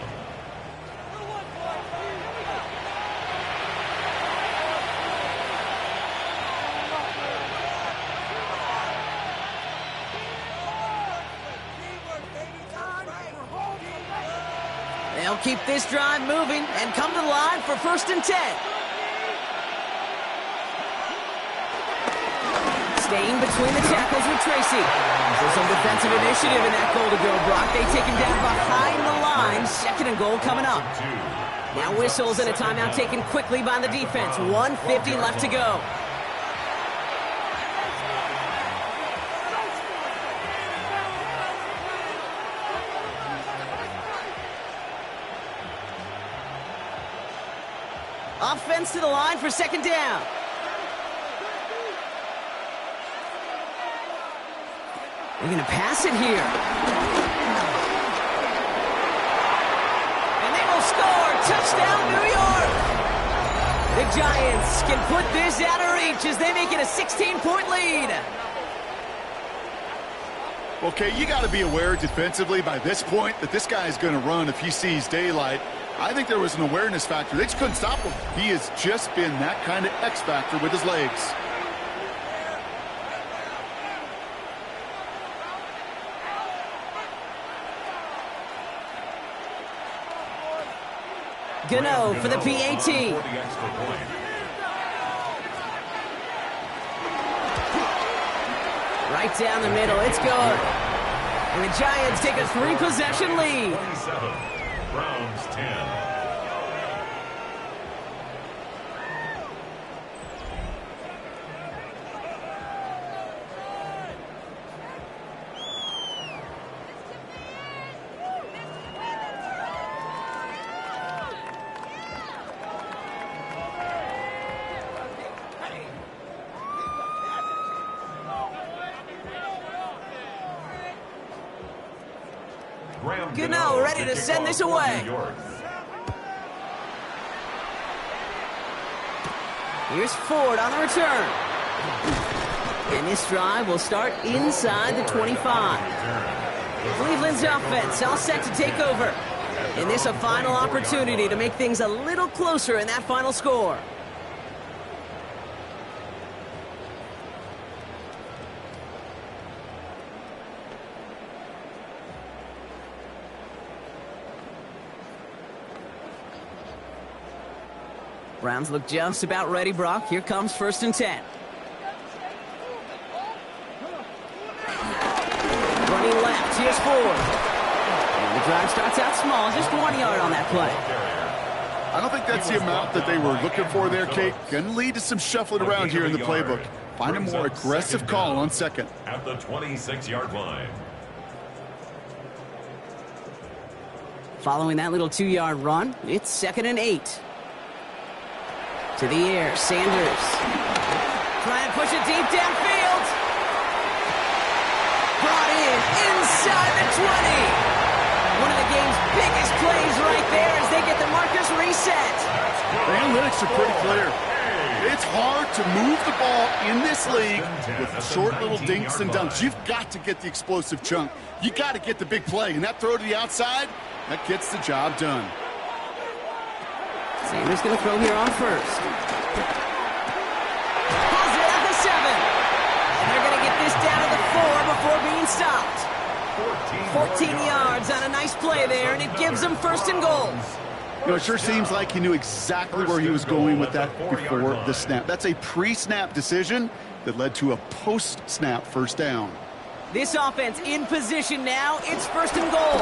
They'll keep this drive moving and come to the line for 1st and 10. Staying between the tackles with Tracy. So some defensive initiative in that goal to go, Brock. They take him down behind the line. 2nd and goal coming up. Now whistles and a timeout taken quickly by the defense. 1:50 left to go. Offense to the line for 2nd down. They're going to pass it here. And they will score. Touchdown, New York. The Giants can put this out of reach as they make it a 16-point lead. Okay, you got to be aware defensively by this point that this guy is going to run if he sees daylight. I think there was an awareness factor. They just couldn't stop him. He has just been that kind of X factor with his legs. Gano for the PAT. Right down the middle. It's good. And the Giants take a 3-possession lead. 27. Browns 10. Gano ready to send this away. Here's Ford on the return. And this drive will start inside the 25. Cleveland's offense all set to take over. And this a final opportunity to make things a little closer in that final score. Browns look just about ready, Brock. Here comes 1st and 10. Running left, here's Ford. And the drive starts out small, just 1 yard on that play. I don't think that's the amount that they were looking for there, Kate. Going to lead to some shuffling around here in the playbook. Find a more aggressive call on 2nd. At the 26-yard line. Following that little 2-yard run, it's 2nd and 8. To the air, Sanders. Try and push it deep downfield. Brought in inside the 20. One of the game's biggest plays right there as they get the markers reset. The analytics are pretty clear. It's hard to move the ball in this league with short little dinks and dunks. You've got to get the explosive chunk. You got to get the big play. And that throw to the outside, that gets the job done. Sanders going to throw here on 1st. Pulls it at the 7. And they're going to get this down to the 4 before being stopped. 14 yards on a nice play there, and it gives them 1st and goal. You know, it sure seems like he knew exactly where he was going with that before the snap. That's a pre-snap decision that led to a post-snap 1st down. This offense in position now. It's 1st and goal.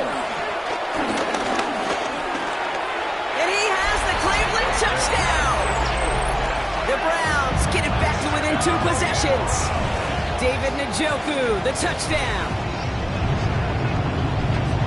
And he has the Cleveland touchdown. The Browns get it back to within 2 possessions. David Njoku, the touchdown.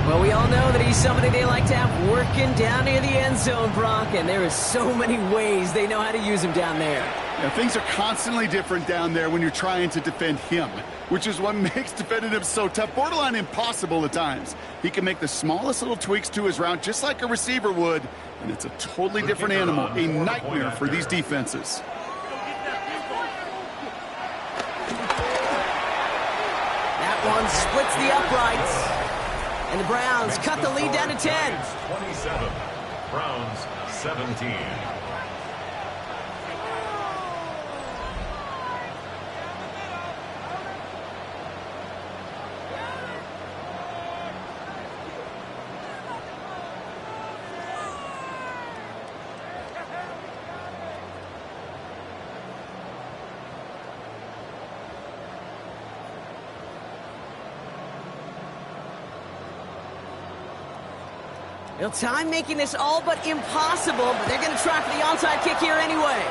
Well, we all know that he's somebody they like to have working down near the end zone, Brock, and there is so many ways they know how to use him down there. Yeah, things are constantly different down there when you're trying to defend him, which is what makes defending him so tough, borderline impossible at times. He can make the smallest little tweaks to his route just like a receiver would, and it's a totally different animal, a nightmare for these defenses. That one splits the uprights. And the Browns cut the lead down to 10. 27. Browns 17. Well, time making this all but impossible, but they're going to try for the onside kick here anyway.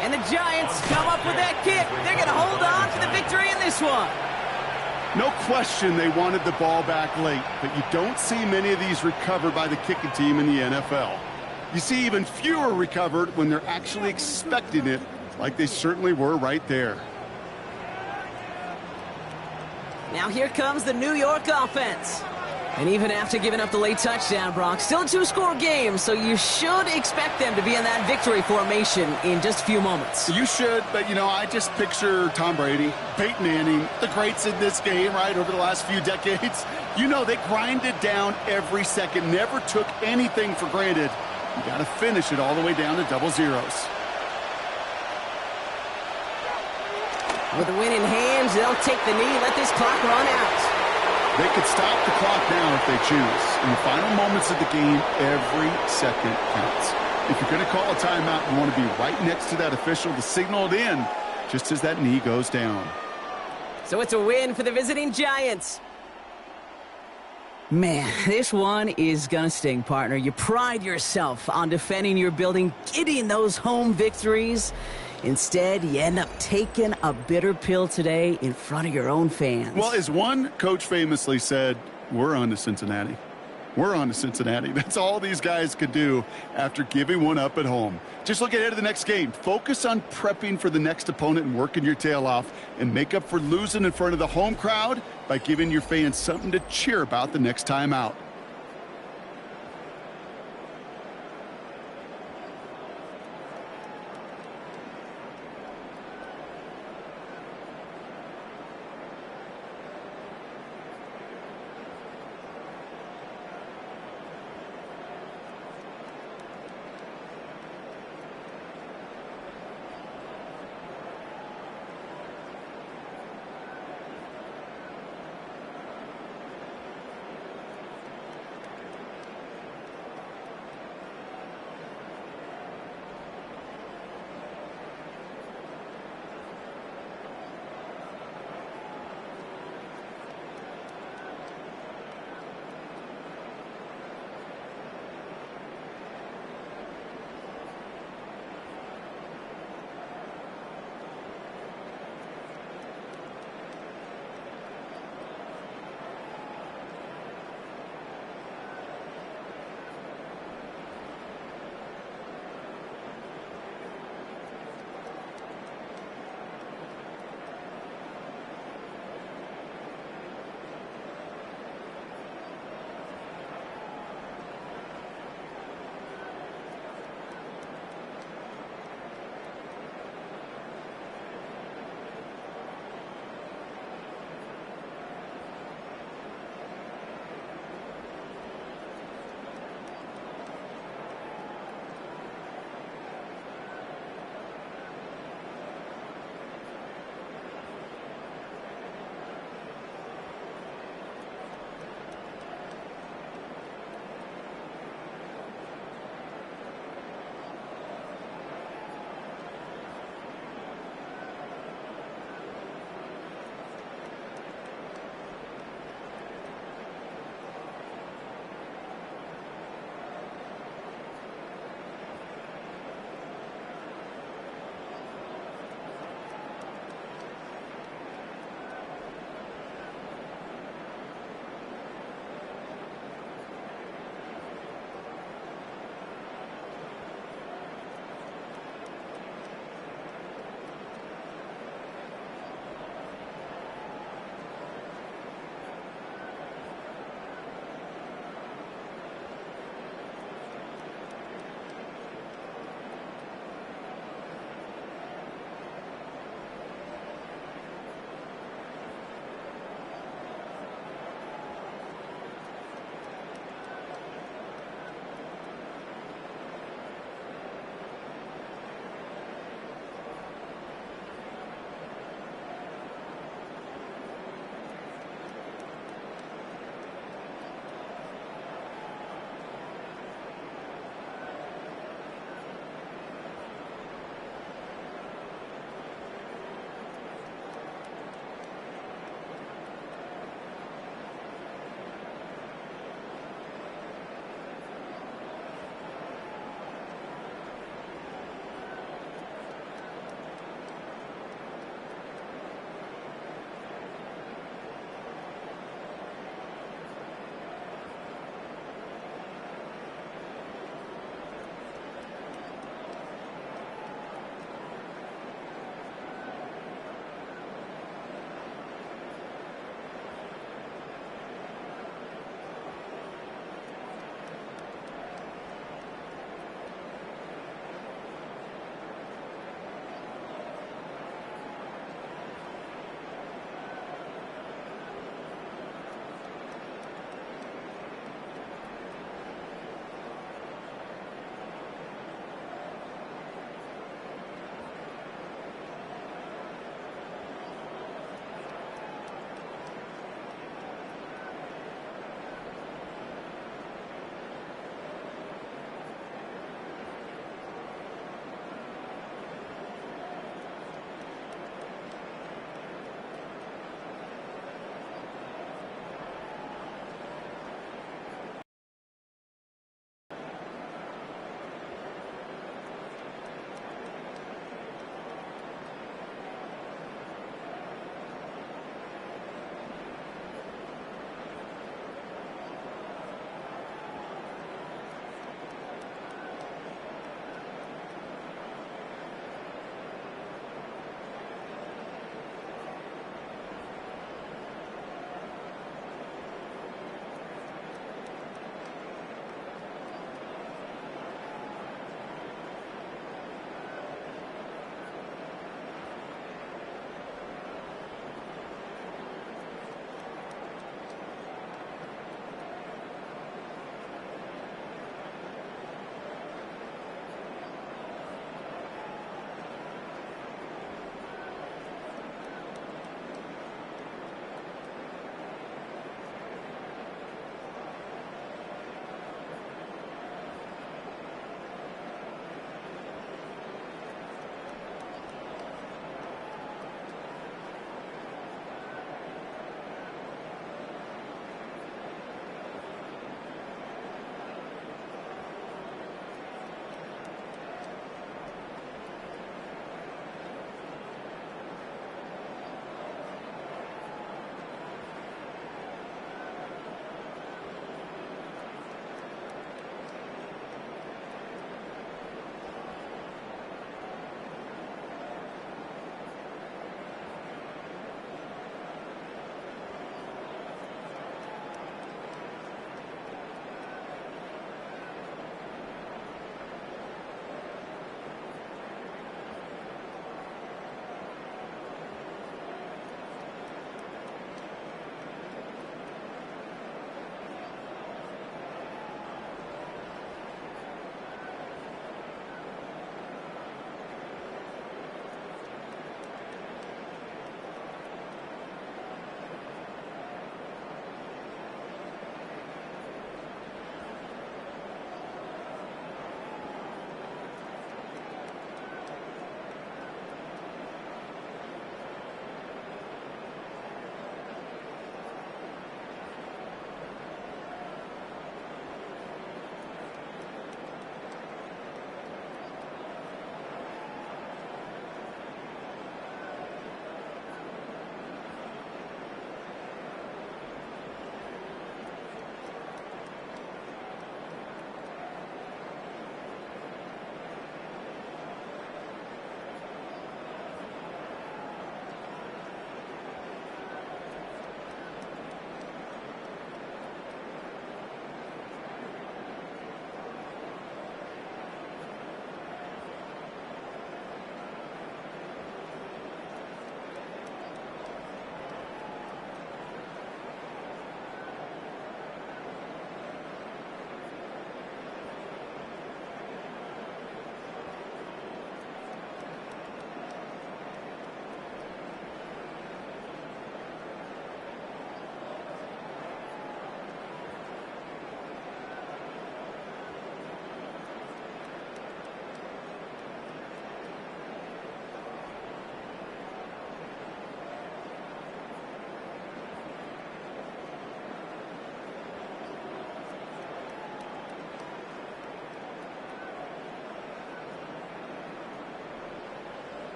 And the Giants come up with that kick. They're going to hold on to the victory in this one. No question they wanted the ball back late, but you don't see many of these recovered by the kicking team in the NFL. You see even fewer recovered when they're actually expecting it, like they certainly were right there. Now here comes the New York offense. And even after giving up the late touchdown, Brock, still a two-score game, so you should expect them to be in that victory formation in just a few moments. You should, but, I just picture Tom Brady, Peyton Manning, the greats in this game, right, over the last few decades. They grinded down every second, never took anything for granted. You got to finish it all the way down to double zeros. With the win in hand, they'll take the knee, let this clock run out. They could stop the clock now if they choose. In the final moments of the game, every second counts. If you're going to call a timeout, you want to be right next to that official to signal it in just as that knee goes down. So it's a win for the visiting Giants. Man, this one is going to sting, partner. You pride yourself on defending your building, getting those home victories. Instead, you end up taking a bitter pill today in front of your own fans. Well, as one coach famously said, we're on to Cincinnati. We're on to Cincinnati. That's all these guys could do after giving one up at home. Just look ahead to the next game. Focus on prepping for the next opponent and working your tail off, and make up for losing in front of the home crowd by giving your fans something to cheer about the next time out.